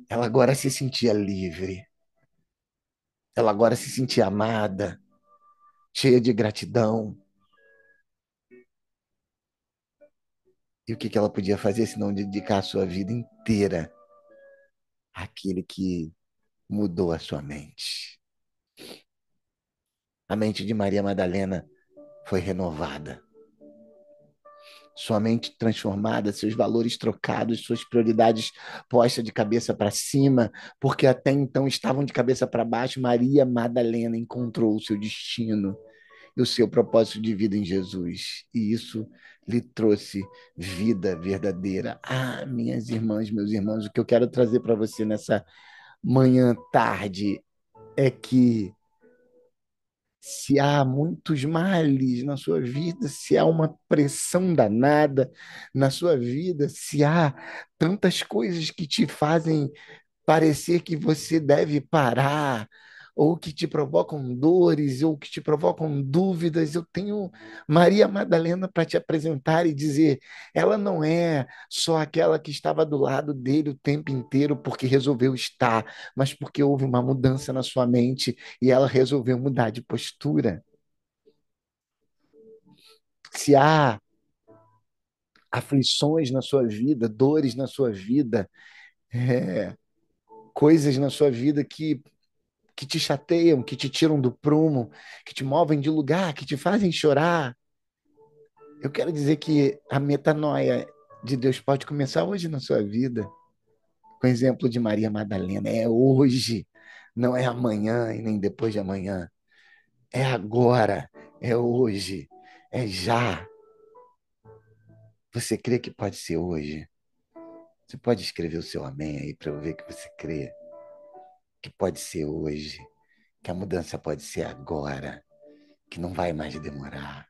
Ela agora se sentia livre. Ela agora se sentia amada, cheia de gratidão. E o que ela podia fazer se não dedicar a sua vida inteira àquele que mudou a sua mente? A mente de Maria Madalena foi renovada. Sua mente transformada, seus valores trocados, suas prioridades postas de cabeça para cima, porque até então estavam de cabeça para baixo. Maria Madalena encontrou o seu destino e o seu propósito de vida em Jesus. E isso lhe trouxe vida verdadeira. Ah, minhas irmãs, meus irmãos, o que eu quero trazer para você nessa manhã, tarde, é que se há muitos males na sua vida, se há uma pressão danada na sua vida, se há tantas coisas que te fazem parecer que você deve parar, ou que te provocam dores, ou que te provocam dúvidas, eu tenho Maria Madalena para te apresentar e dizer: ela não é só aquela que estava do lado dele o tempo inteiro porque resolveu estar, mas porque houve uma mudança na sua mente e ela resolveu mudar de postura. Se há aflições na sua vida, dores na sua vida, é, coisas na sua vida que te chateiam, que te tiram do prumo, que te movem de lugar, que te fazem chorar. Eu quero dizer que a metanoia de Deus pode começar hoje na sua vida, com o exemplo de Maria Madalena. É hoje, não é amanhã e nem depois de amanhã. É agora, é hoje, é já. Você crê que pode ser hoje? Você pode escrever o seu amém aí para eu ver que você crê. que pode ser hoje, que a mudança pode ser agora, que não vai mais demorar.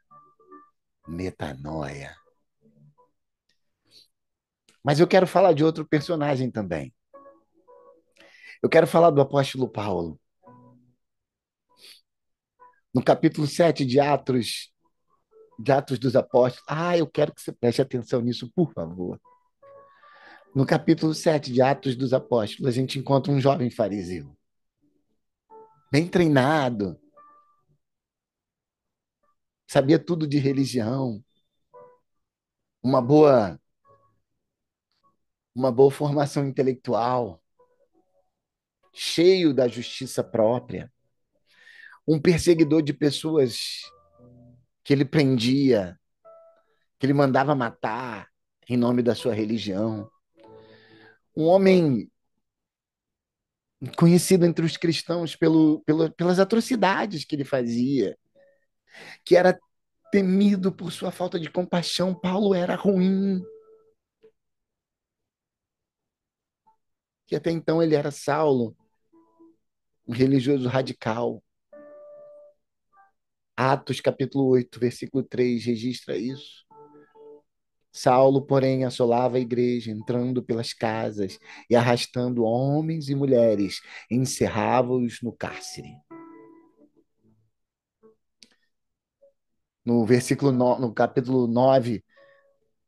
Metanoia. Mas eu quero falar de outro personagem também. Eu quero falar do apóstolo Paulo. No capítulo 7 de Atos dos Apóstolos. Ah, eu quero que você preste atenção nisso, por favor. No capítulo 7 de Atos dos Apóstolos, a gente encontra um jovem fariseu, bem treinado, sabia tudo de religião, uma boa, uma boa formação intelectual, cheio da justiça própria, um perseguidor de pessoas que ele prendia, que ele mandava matar em nome da sua religião. Um homem conhecido entre os cristãos pelas atrocidades que ele fazia, que era temido por sua falta de compaixão. Paulo era ruim, que até então ele era Saulo, um religioso radical. Atos capítulo 8 versículo 3 registra isso. Saulo, porém, assolava a igreja, entrando pelas casas e arrastando homens e mulheres, encerrava-os no cárcere. No capítulo 9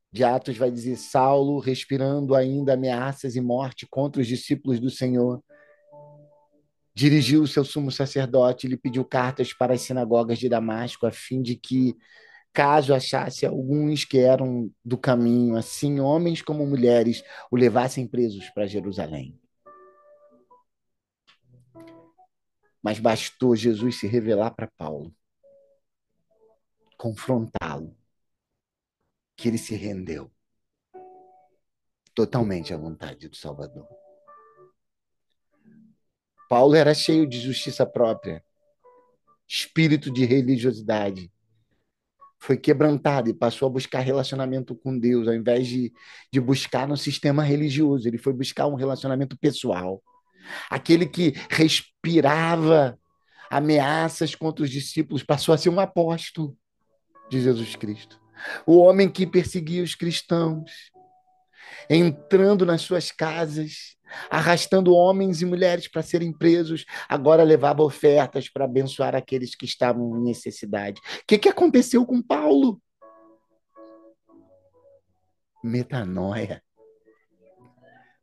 de Atos, vai dizer: Saulo, respirando ainda ameaças e morte contra os discípulos do Senhor, dirigiu o seu sumo sacerdote e lhe pediu cartas para as sinagogas de Damasco, a fim de que, caso achasse alguns que eram do caminho, assim homens como mulheres, o levassem presos para Jerusalém. Mas bastou Jesus se revelar para Paulo, confrontá-lo, que ele se rendeu totalmente à vontade do Salvador. Paulo era cheio de justiça própria, espírito de religiosidade. Foi quebrantado e passou a buscar relacionamento com Deus, ao invés de buscar no sistema religioso. Ele foi buscar um relacionamento pessoal. Aquele que respirava ameaças contra os discípulos passou a ser um apóstolo de Jesus Cristo. O homem que perseguia os cristãos, entrando nas suas casas, arrastando homens e mulheres para serem presos, agora levava ofertas para abençoar aqueles que estavam em necessidade. O que aconteceu com Paulo? Metanoia.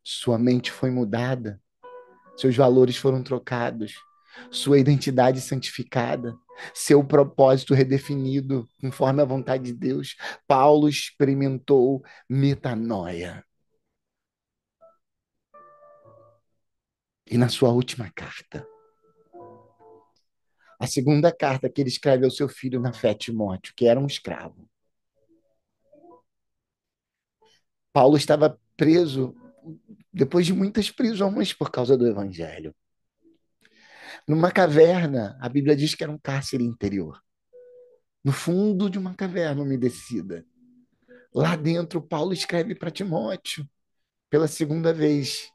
Sua mente foi mudada, seus valores foram trocados, sua identidade santificada, seu propósito redefinido conforme a vontade de Deus. Paulo experimentou metanoia. E na sua última carta, a segunda carta que ele escreve ao seu filho na fé, Timóteo, que era um escravo. Paulo estava preso depois de muitas prisões por causa do evangelho. Numa caverna, a Bíblia diz que era um cárcere interior. No fundo de uma caverna umedecida. Lá dentro, Paulo escreve para Timóteo pela segunda vez.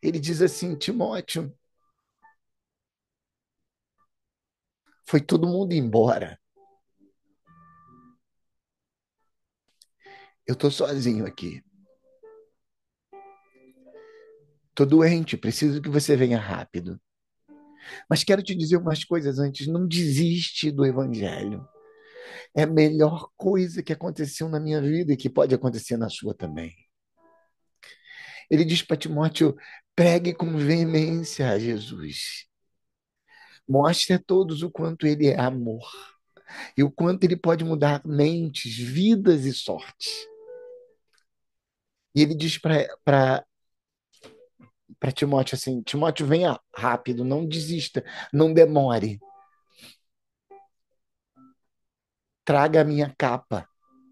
Ele diz assim: Timóteo, foi todo mundo embora. Eu estou sozinho aqui. Estou doente, preciso que você venha rápido. Mas quero te dizer umas coisas antes. Não desiste do evangelho. É a melhor coisa que aconteceu na minha vida e que pode acontecer na sua também. Ele diz para Timóteo: pregue com veemência a Jesus. Mostre a todos o quanto ele é amor e o quanto ele pode mudar mentes, vidas e sorte. E ele diz para Timóteo assim: Timóteo, venha rápido, não desista, não demore. Traga a minha capa.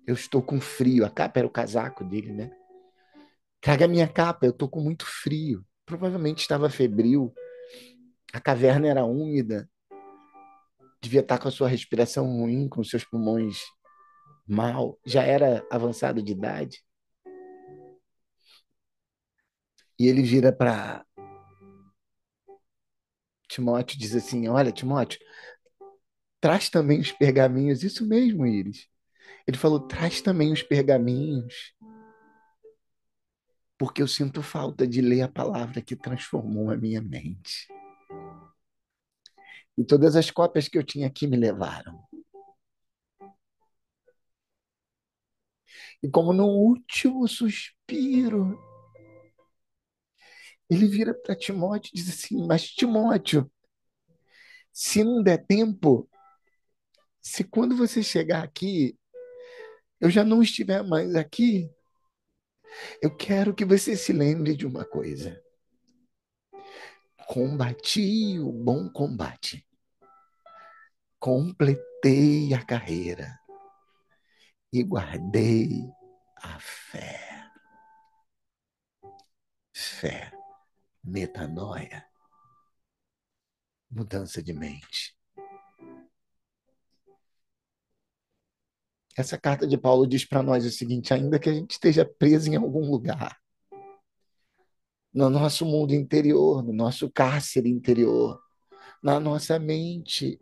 Eu estou com frio. A capa era o casaco dele, né? Traga a minha capa, eu estou com muito frio. Provavelmente estava febril, a caverna era úmida, devia estar com a sua respiração ruim, com seus pulmões mal, já era avançado de idade. E ele vira Timóteo diz assim: Olha, Timóteo, traz também os pergaminhos. Isso mesmo, Iris. Ele falou: traz também os pergaminhos, porque eu sinto falta de ler a palavra que transformou a minha mente. E todas as cópias que eu tinha aqui me levaram. E como no último suspiro, ele vira para Timóteo e diz assim: Mas Timóteo, se não der tempo, se quando você chegar aqui, eu já não estiver mais aqui, eu quero que você se lembre de uma coisa. Combati o bom combate, completei a carreira e guardei a fé. Fé, metanoia, mudança de mente. Essa carta de Paulo diz para nós o seguinte: ainda que a gente esteja preso em algum lugar, no nosso mundo interior, no nosso cárcere interior, na nossa mente,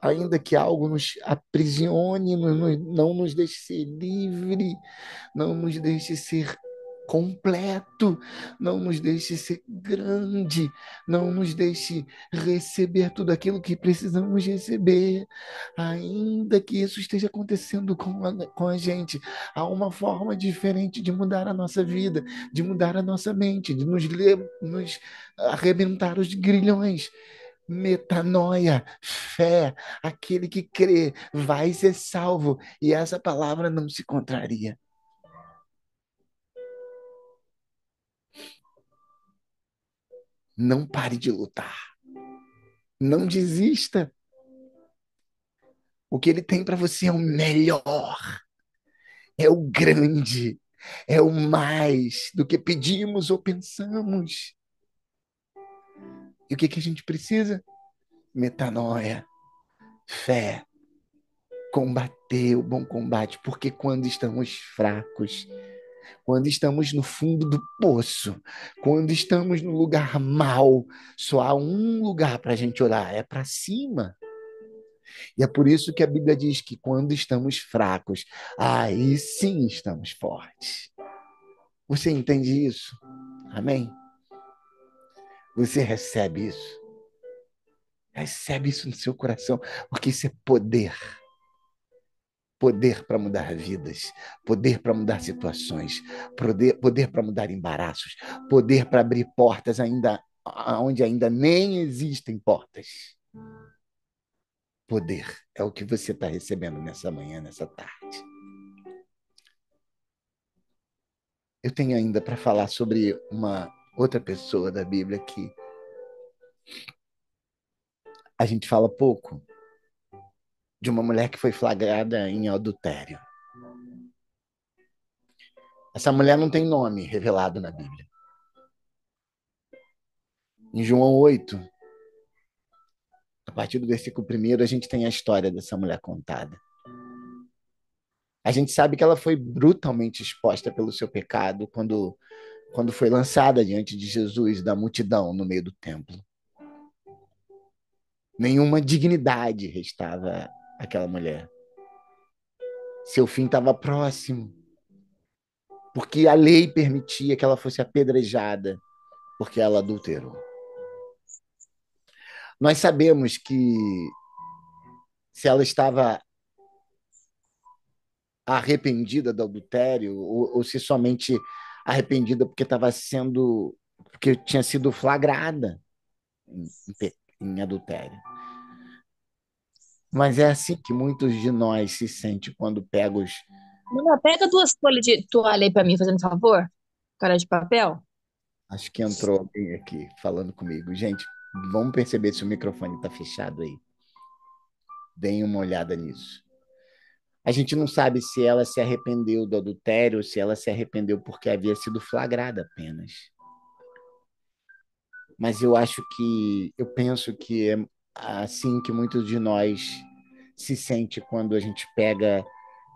ainda que algo nos aprisione, não nos deixe ser livre, não nos deixe ser completo, não nos deixe ser grande, não nos deixe receber tudo aquilo que precisamos receber, ainda que isso esteja acontecendo com a gente. Há uma forma diferente de mudar a nossa vida, de mudar a nossa mente, de nos arrebentar os grilhões. Metanoia, fé, aquele que crê vai ser salvo, e essa palavra não se contraria. Não pare de lutar. Não desista. O que ele tem para você é o melhor, é o grande, é o mais do que pedimos ou pensamos. E o que, que a gente precisa? Metanoia, fé, combater o bom combate, porque quando estamos fracos, quando estamos no fundo do poço, quando estamos no lugar mau, só há um lugar para a gente olhar, é para cima. E é por isso que a Bíblia diz que quando estamos fracos, aí sim estamos fortes. Você entende isso? Amém? Você recebe isso? Recebe isso no seu coração, porque isso é poder. Poder para mudar vidas, poder para mudar situações, poder para mudar embaraços, poder para abrir portas ainda onde ainda nem existem portas. Poder é o que você está recebendo nessa manhã, nessa tarde. Eu tenho ainda para falar sobre uma outra pessoa da Bíblia que a gente fala pouco, de uma mulher que foi flagrada em adultério. Essa mulher não tem nome revelado na Bíblia. Em João 8, a partir do versículo 1, a gente tem a história dessa mulher contada. A gente sabe que ela foi brutalmente exposta pelo seu pecado quando foi lançada diante de Jesus da multidão no meio do templo. Nenhuma dignidade restava àquela mulher. Seu fim estava próximo, porque a lei permitia que ela fosse apedrejada porque ela adulterou. Nós sabemos que se ela estava arrependida do adultério ou se somente arrependida porque tinha sido flagrada em adultério. Mas é assim que muitos de nós se sentem quando pegos. Mano, pega duas folhas de toalha aí pra mim, fazendo favor. Cara de papel. Acho que entrou alguém aqui falando comigo. Gente, vamos perceber se o microfone está fechado aí. Deem uma olhada nisso. A gente não sabe se ela se arrependeu do adultério ou se ela se arrependeu porque havia sido flagrada apenas. Mas eu penso que é assim que muitos de nós se sente quando a gente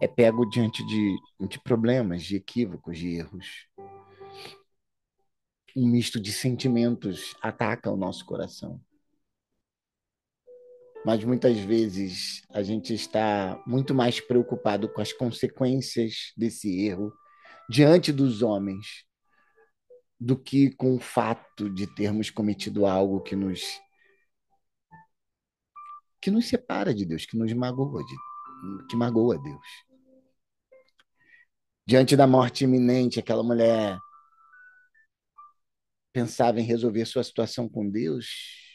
é pego diante de problemas, de equívocos, de erros. Um misto de sentimentos ataca o nosso coração. mas muitas vezes a gente está muito mais preocupado com as consequências desse erro diante dos homens do que com o fato de termos cometido algo que nos separa de Deus, que nos magoa, que magoa Deus. Diante da morte iminente, aquela mulher pensava em resolver sua situação com Deus,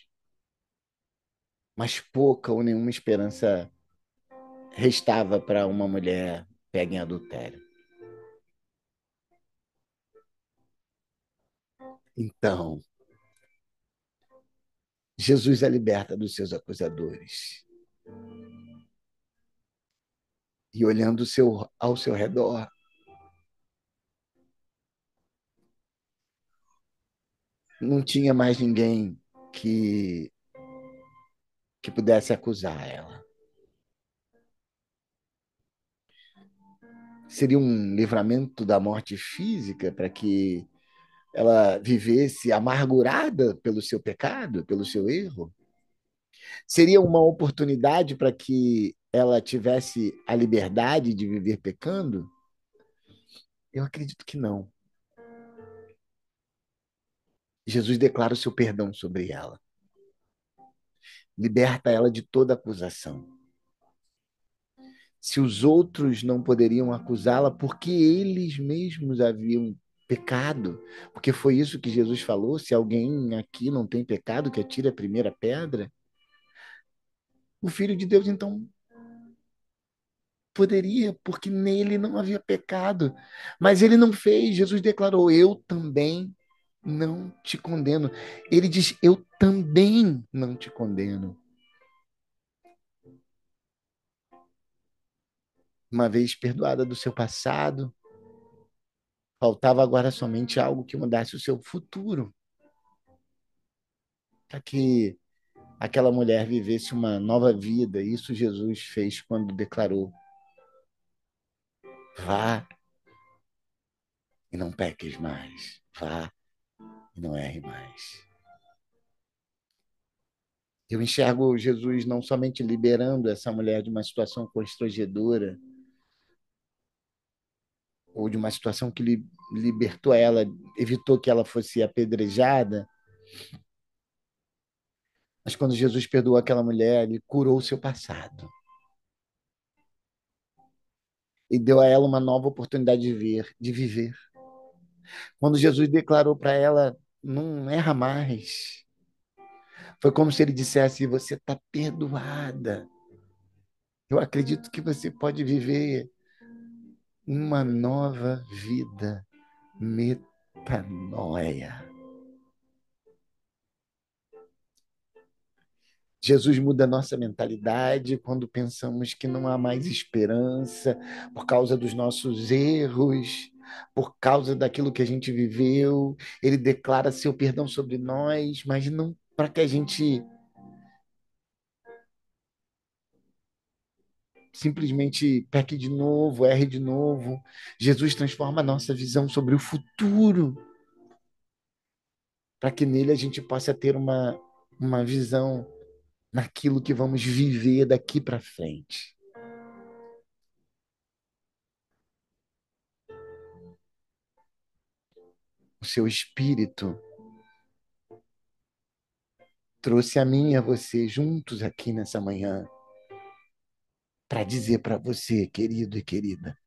mas pouca ou nenhuma esperança restava para uma mulher pega em adultério. Então, Jesus a liberta dos seus acusadores. E olhando ao seu redor, não tinha mais ninguém que, que pudesse acusar ela. Seria um livramento da morte física para que ela vivesse amargurada pelo seu pecado, pelo seu erro? Seria uma oportunidade para que ela tivesse a liberdade de viver pecando? Eu acredito que não. Jesus declara o seu perdão sobre ela, liberta ela de toda acusação. Se os outros não poderiam acusá-la, porque eles mesmos haviam pecado, porque foi isso que Jesus falou: se alguém aqui não tem pecado, que atire a primeira pedra. O Filho de Deus, então, poderia, porque nele não havia pecado. Mas ele não fez. Jesus declarou: eu também não te condeno. Ele diz: eu também não te condeno. Uma vez perdoada do seu passado, faltava agora somente algo que mudasse o seu futuro, para que aquela mulher vivesse uma nova vida. Isso Jesus fez quando declarou: vá e não peques mais. Vá e não erre mais. Eu enxergo Jesus não somente liberando essa mulher de uma situação constrangedora, ou de uma situação que libertou ela, evitou que ela fosse apedrejada, mas quando Jesus perdoou aquela mulher, ele curou o seu passado e deu a ela uma nova oportunidade de viver. Quando Jesus declarou para ela: não erra mais, foi como se ele dissesse: você está perdoada. Eu acredito que você pode viver uma nova vida. Metanoia. Jesus muda a nossa mentalidade quando pensamos que não há mais esperança por causa dos nossos erros, por causa daquilo que a gente viveu. Ele declara seu perdão sobre nós, mas não para que a gente simplesmente peque de novo, erre de novo. Jesus transforma a nossa visão sobre o futuro, para que nele a gente possa ter uma visão naquilo que vamos viver daqui para frente. O seu espírito trouxe a mim e a você juntos aqui nessa manhã para dizer para você, querido e querida,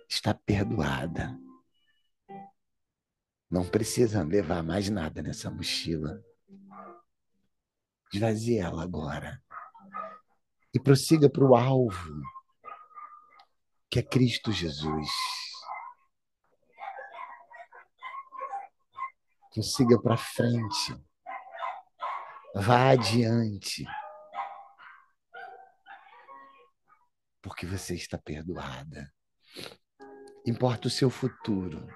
está perdoada. Não precisa levar mais nada nessa mochila. Esvazie ela agora e prossiga para o alvo, que é Cristo Jesus. Prossiga para frente. Vá adiante, porque você está perdoada. Importa o seu futuro.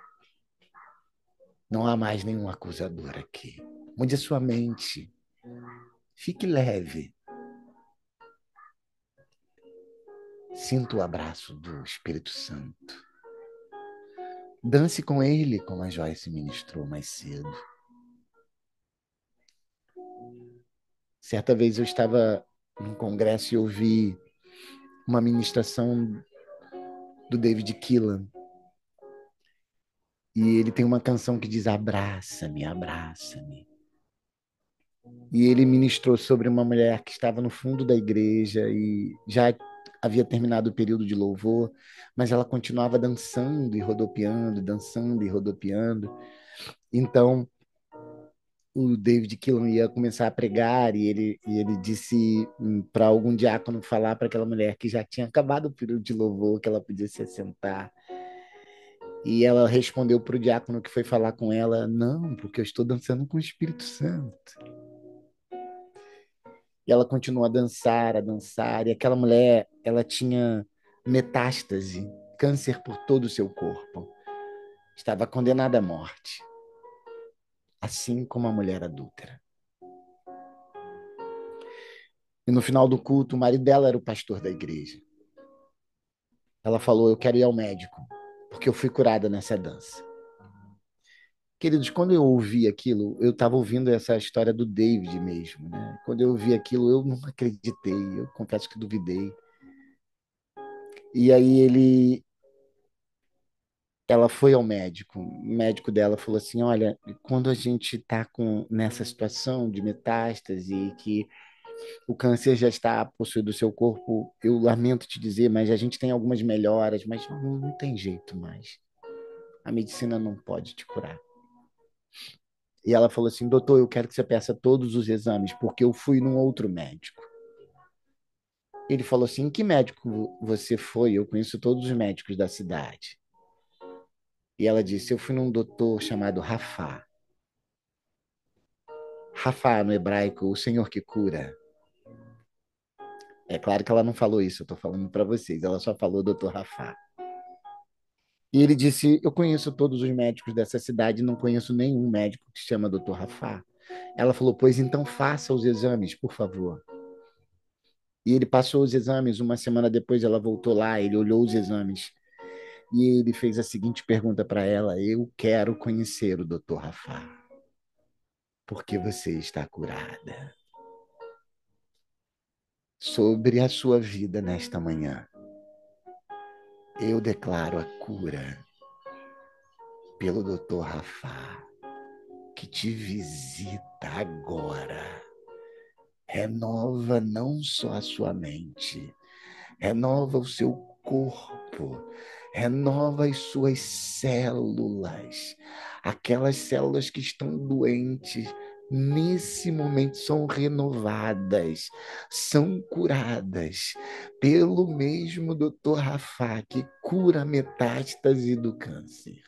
Não há mais nenhum acusador aqui. Mude a sua mente. Fique leve. Sinta o abraço do Espírito Santo. Dance com ele, como a Joyce ministrou mais cedo. Certa vez eu estava num congresso e ouvi uma ministração do David Keelan. E ele tem uma canção que diz: Abraça-me, abraça-me. E ele ministrou sobre uma mulher que estava no fundo da igreja e já havia terminado o período de louvor, mas ela continuava dançando e rodopiando, dançando e rodopiando. Então, o David Keelan ia começar a pregar e ele disse para algum diácono falar para aquela mulher que já tinha acabado o período de louvor, que ela podia se assentar. E ela respondeu para o diácono que foi falar com ela: Não, porque eu estou dançando com o Espírito Santo. E ela continuou a dançar, e aquela mulher, ela tinha metástase, câncer por todo o seu corpo. Estava condenada à morte, assim como a mulher adúltera. E no final do culto, o marido dela era o pastor da igreja. Ela falou: Eu quero ir ao médico, porque eu fui curada nessa dança. Queridos, quando eu ouvi aquilo, eu estava ouvindo essa história do David mesmo, né? Quando eu ouvi aquilo, eu não acreditei, eu confesso que duvidei. E aí ela foi ao médico, o médico dela falou assim, olha, quando a gente está nessa situação de metástase e que o câncer já está possuído o seu corpo, eu lamento te dizer, mas a gente tem algumas melhoras, mas não tem jeito mais. A medicina não pode te curar. E ela falou assim, doutor, eu quero que você peça todos os exames, porque eu fui num outro médico. Ele falou assim, que médico você foi? Eu conheço todos os médicos da cidade. E ela disse, eu fui num doutor chamado Rafá. Rafá, no hebraico, o Senhor que cura. É claro que ela não falou isso, eu estou falando para vocês. Ela só falou doutor Rafá. E ele disse, eu conheço todos os médicos dessa cidade, não conheço nenhum médico que se chama doutor Rafá. Ela falou, pois então faça os exames, por favor. E ele passou os exames, uma semana depois ela voltou lá, ele olhou os exames e ele fez a seguinte pergunta para ela: Eu quero conhecer o Dr. Rafá, porque você está curada. Sobre a sua vida nesta manhã, eu declaro a cura pelo Dr. Rafá, que te visita agora. Renova não só a sua mente, renova o seu corpo, renova as suas células. Aquelas células que estão doentes, nesse momento são renovadas, são curadas pelo mesmo Dr. Rafá, que cura a metástase do câncer.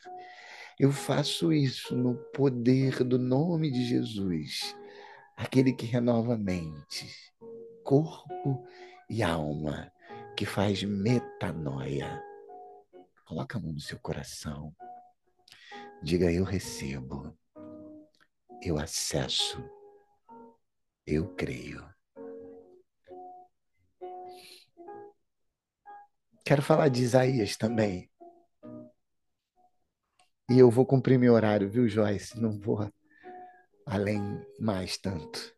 Eu faço isso no poder do nome de Jesus, aquele que renova a mente, corpo e alma, que faz metanoia. Coloca a mão no seu coração. Diga: eu recebo, eu acesso, eu creio. Quero falar de Isaías também. E eu vou cumprir meu horário, viu, Joyce? Não vou além mais tanto.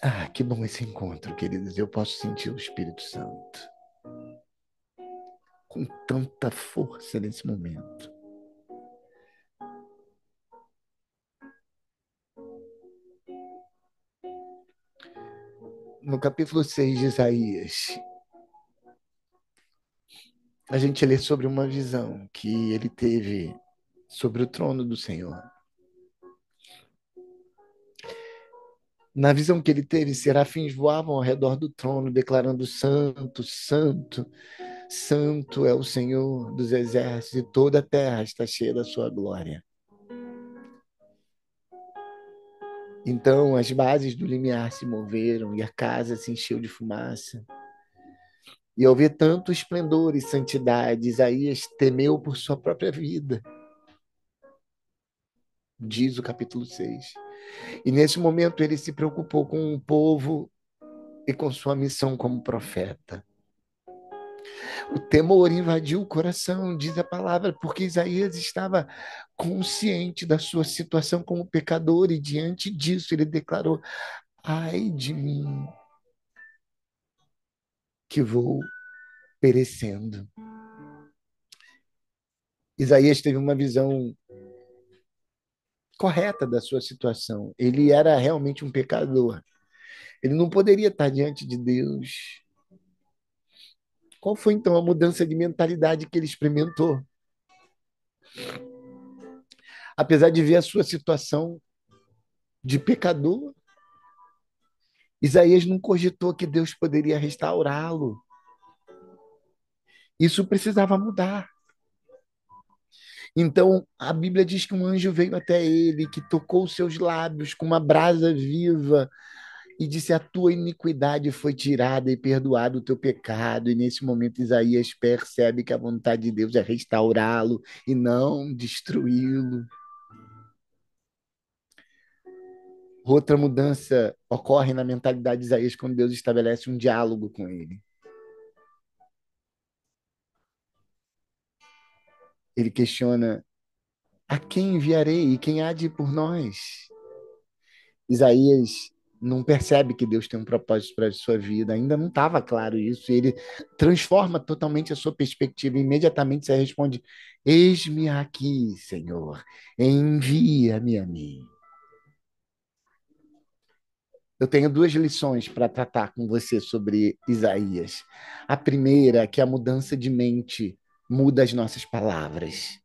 Ah, que bom esse encontro, queridos. Eu posso sentir o Espírito Santo com tanta força nesse momento. No capítulo 6 de Isaías, a gente lê sobre uma visão que ele teve sobre o trono do Senhor. Na visão que ele teve, serafins voavam ao redor do trono, declarando: Santo, Santo, Santo é o Senhor dos exércitos, e toda a terra está cheia da sua glória. Então as bases do limiar se moveram e a casa se encheu de fumaça. E ao ver tanto esplendor e santidade, Isaías temeu por sua própria vida, diz o capítulo 6. E nesse momento ele se preocupou com o povo e com sua missão como profeta. O temor invadiu o coração, diz a palavra, porque Isaías estava consciente da sua situação como pecador e diante disso ele declarou: ai de mim, que vou perecendo. Isaías teve uma visão correta da sua situação. Ele era realmente um pecador. Ele não poderia estar diante de Deus. Qual foi então a mudança de mentalidade que ele experimentou? Apesar de ver a sua situação de pecador, Isaías não cogitou que Deus poderia restaurá-lo. Isso precisava mudar. Então, a Bíblia diz que um anjo veio até ele, que tocou os seus lábios com uma brasa viva e disse: a tua iniquidade foi tirada e perdoado o teu pecado. E nesse momento, Isaías percebe que a vontade de Deus é restaurá-lo e não destruí-lo. Outra mudança ocorre na mentalidade de Isaías quando Deus estabelece um diálogo com ele. Ele questiona: a quem enviarei e quem há de ir por nós? Isaías não percebe que Deus tem um propósito para a sua vida, ainda não estava claro isso. E ele transforma totalmente a sua perspectiva. Imediatamente você responde: eis-me aqui, Senhor, envia-me a mim. Eu tenho duas lições para tratar com você sobre Isaías. A primeira é que a mudança de mente muda as nossas palavras.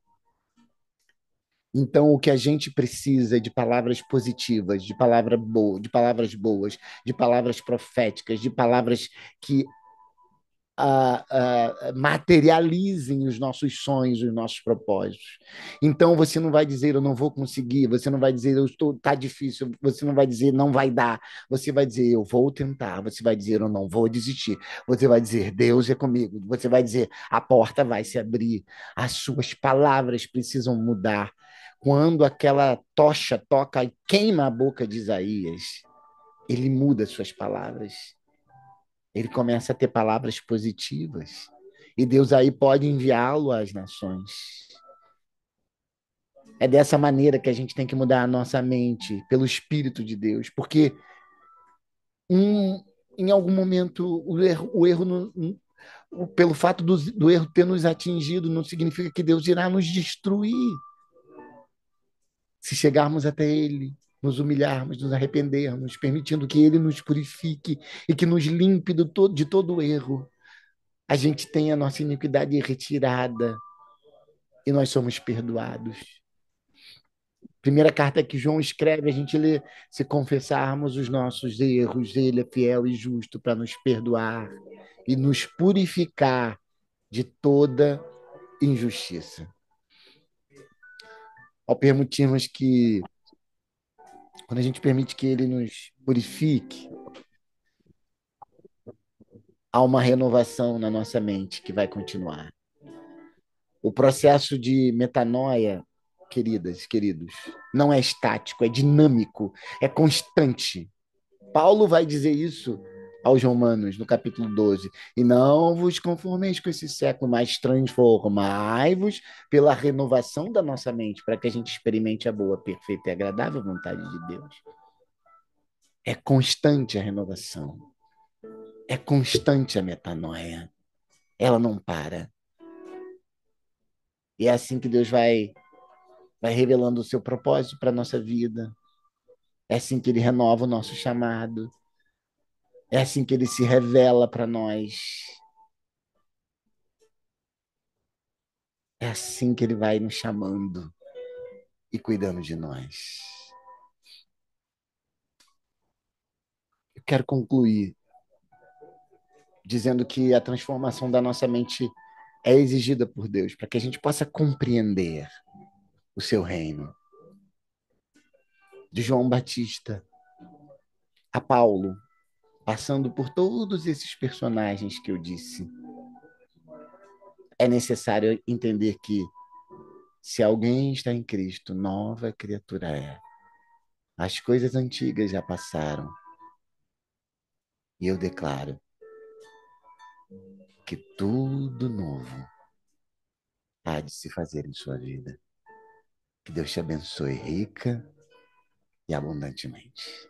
Então, o que a gente precisa é de palavras positivas, de palavras boas, de palavras proféticas, de palavras que materializem os nossos sonhos, os nossos propósitos. Então, você não vai dizer eu não vou conseguir, você não vai dizer eu estou tá difícil, você não vai dizer não vai dar, você vai dizer eu vou tentar, você vai dizer eu não vou desistir, você vai dizer Deus é comigo, você vai dizer a porta vai se abrir. As suas palavras precisam mudar. Quando aquela tocha toca e queima a boca de Isaías, ele muda suas palavras. Ele começa a ter palavras positivas. E Deus aí pode enviá-lo às nações. É dessa maneira que a gente tem que mudar a nossa mente, pelo Espírito de Deus. Porque um, em algum momento o erro não, pelo fato do erro ter nos atingido, não significa que Deus irá nos destruir. Se chegarmos até Ele, nos humilharmos, nos arrependermos, permitindo que Ele nos purifique e que nos limpe de todo erro, a gente tem a nossa iniquidade retirada e nós somos perdoados. Primeira carta que João escreve, a gente lê: se confessarmos os nossos erros, ele é fiel e justo para nos perdoar e nos purificar de toda injustiça. Ao permitirmos que, quando a gente permite que ele nos purifique, há uma renovação na nossa mente que vai continuar. O processo de metanoia, queridas, queridos, não é estático, é dinâmico, é constante. Paulo vai dizer isso aos Romanos, no capítulo 12. E não vos conformeis com esse século, mas transformai-vos pela renovação da nossa mente, para que a gente experimente a boa, perfeita e agradável vontade de Deus. É constante a renovação. É constante a metanoia. Ela não para. E é assim que Deus vai revelando o seu propósito para a nossa vida. É assim que ele renova o nosso chamado. É assim que ele se revela para nós. É assim que ele vai nos chamando e cuidando de nós. Eu quero concluir dizendo que a transformação da nossa mente é exigida por Deus para que a gente possa compreender o seu reino. De João Batista a Paulo, passando por todos esses personagens que eu disse, é necessário entender que se alguém está em Cristo, nova criatura é. As coisas antigas já passaram. E eu declaro que tudo novo há de se fazer em sua vida. Que Deus te abençoe rica e abundantemente.